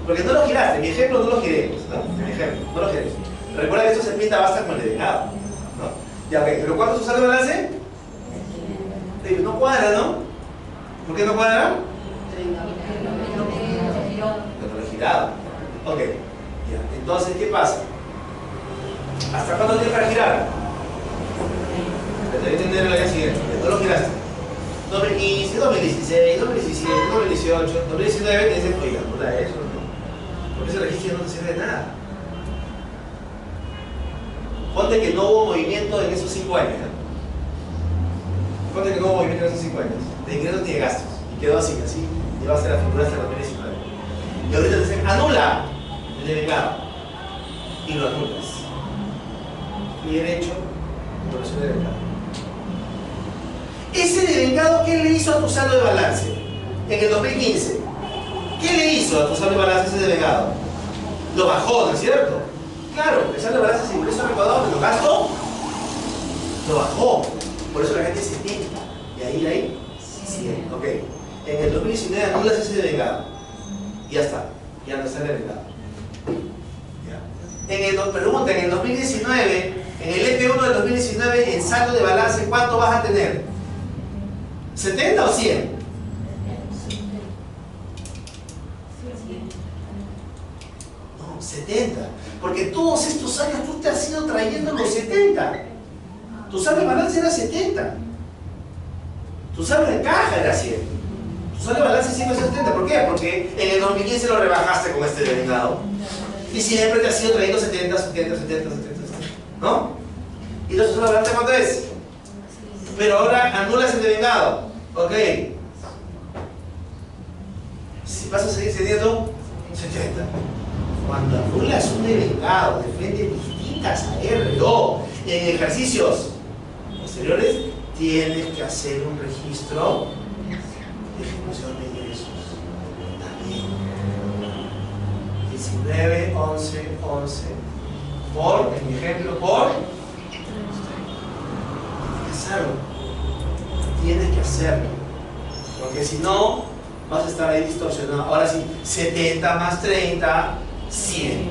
Porque no lo giraste. Mi ejemplo no lo giré, ¿no? Mi ejemplo, no lo giré. Recuerda que esto se pinta basta con el devengado, ¿no? Ya, ok. ¿Pero cuánto es tu saldo de balance? No cuadra, ¿no? ¿Por qué no cuadra? Porque no lo he girado. Ok. Ya. Entonces, ¿qué pasa? ¿Hasta cuándo tienes para girar? Te debe entender el año siguiente. No lo giraste. 2015, 2016, 2017, 2018, 2019, te dicen, oiga, no da eso, ¿no? Porque ese registro no te sirve de nada. Ponte que no hubo movimiento en esos 5 años, ¿no? Ponte que no hubo movimiento en esos 5 años. De ingresos ni de gastos. Y quedó así, llevaste la figura hasta el 2019. Y ahorita te dicen, anula el devengado. Y lo anulas. Bien hecho, evaluación de devengado. Ese devengado, ¿qué le hizo a tu saldo de balance? En el 2015, ¿qué le hizo a tu saldo de balance ese devengado? Lo bajó, ¿no es cierto? Claro, el saldo de balance es ingreso recaudado, pero gasto lo bajó. Por eso la gente se tienta. Y ahí, 100. Ok. En el 2019 anulas ese devengado. Y ya está. Ya no está el devengado. Pregunta, en el 2019, en el EP1 del 2019, en saldo de balance, ¿cuánto vas a tener? ¿70 o 100? No, 70. Porque todos estos años tú te has ido trayendo los 70. Tu saldo de balance era 70. Tu saldo de caja era 100. Tu saldo de balance siempre es 70. ¿Por qué? Porque en el 2015 lo rebajaste con este devengado. Y siempre te has ido trayendo 70, 70, 70, 70, 70. ¿No? ¿Y entonces tu saldo de balance cuánto es? Pero ahora anulas el devengado. Ok. Si vas a seguir teniendo 70. Cuando anulas un devengado de fuentes distintas a RO en ejercicios posteriores, tienes que hacer un registro de ejecución de ingresos. También. 19, 11, 11. Por, en mi ejemplo, por. Tienes que hacerlo. Porque si no, vas a estar ahí distorsionado. Ahora sí, 70 más 30, 100.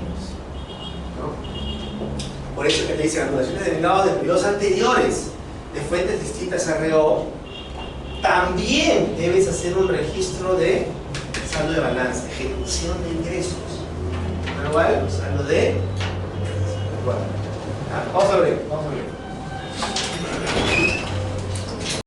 ¿No? Por eso que te dicen anulaciones de devengados de periodos anteriores de fuentes distintas a RO, también debes hacer un registro de saldo de balance, ejecución de ingresos. Pero igual, saldo de... Bueno, vamos a ver.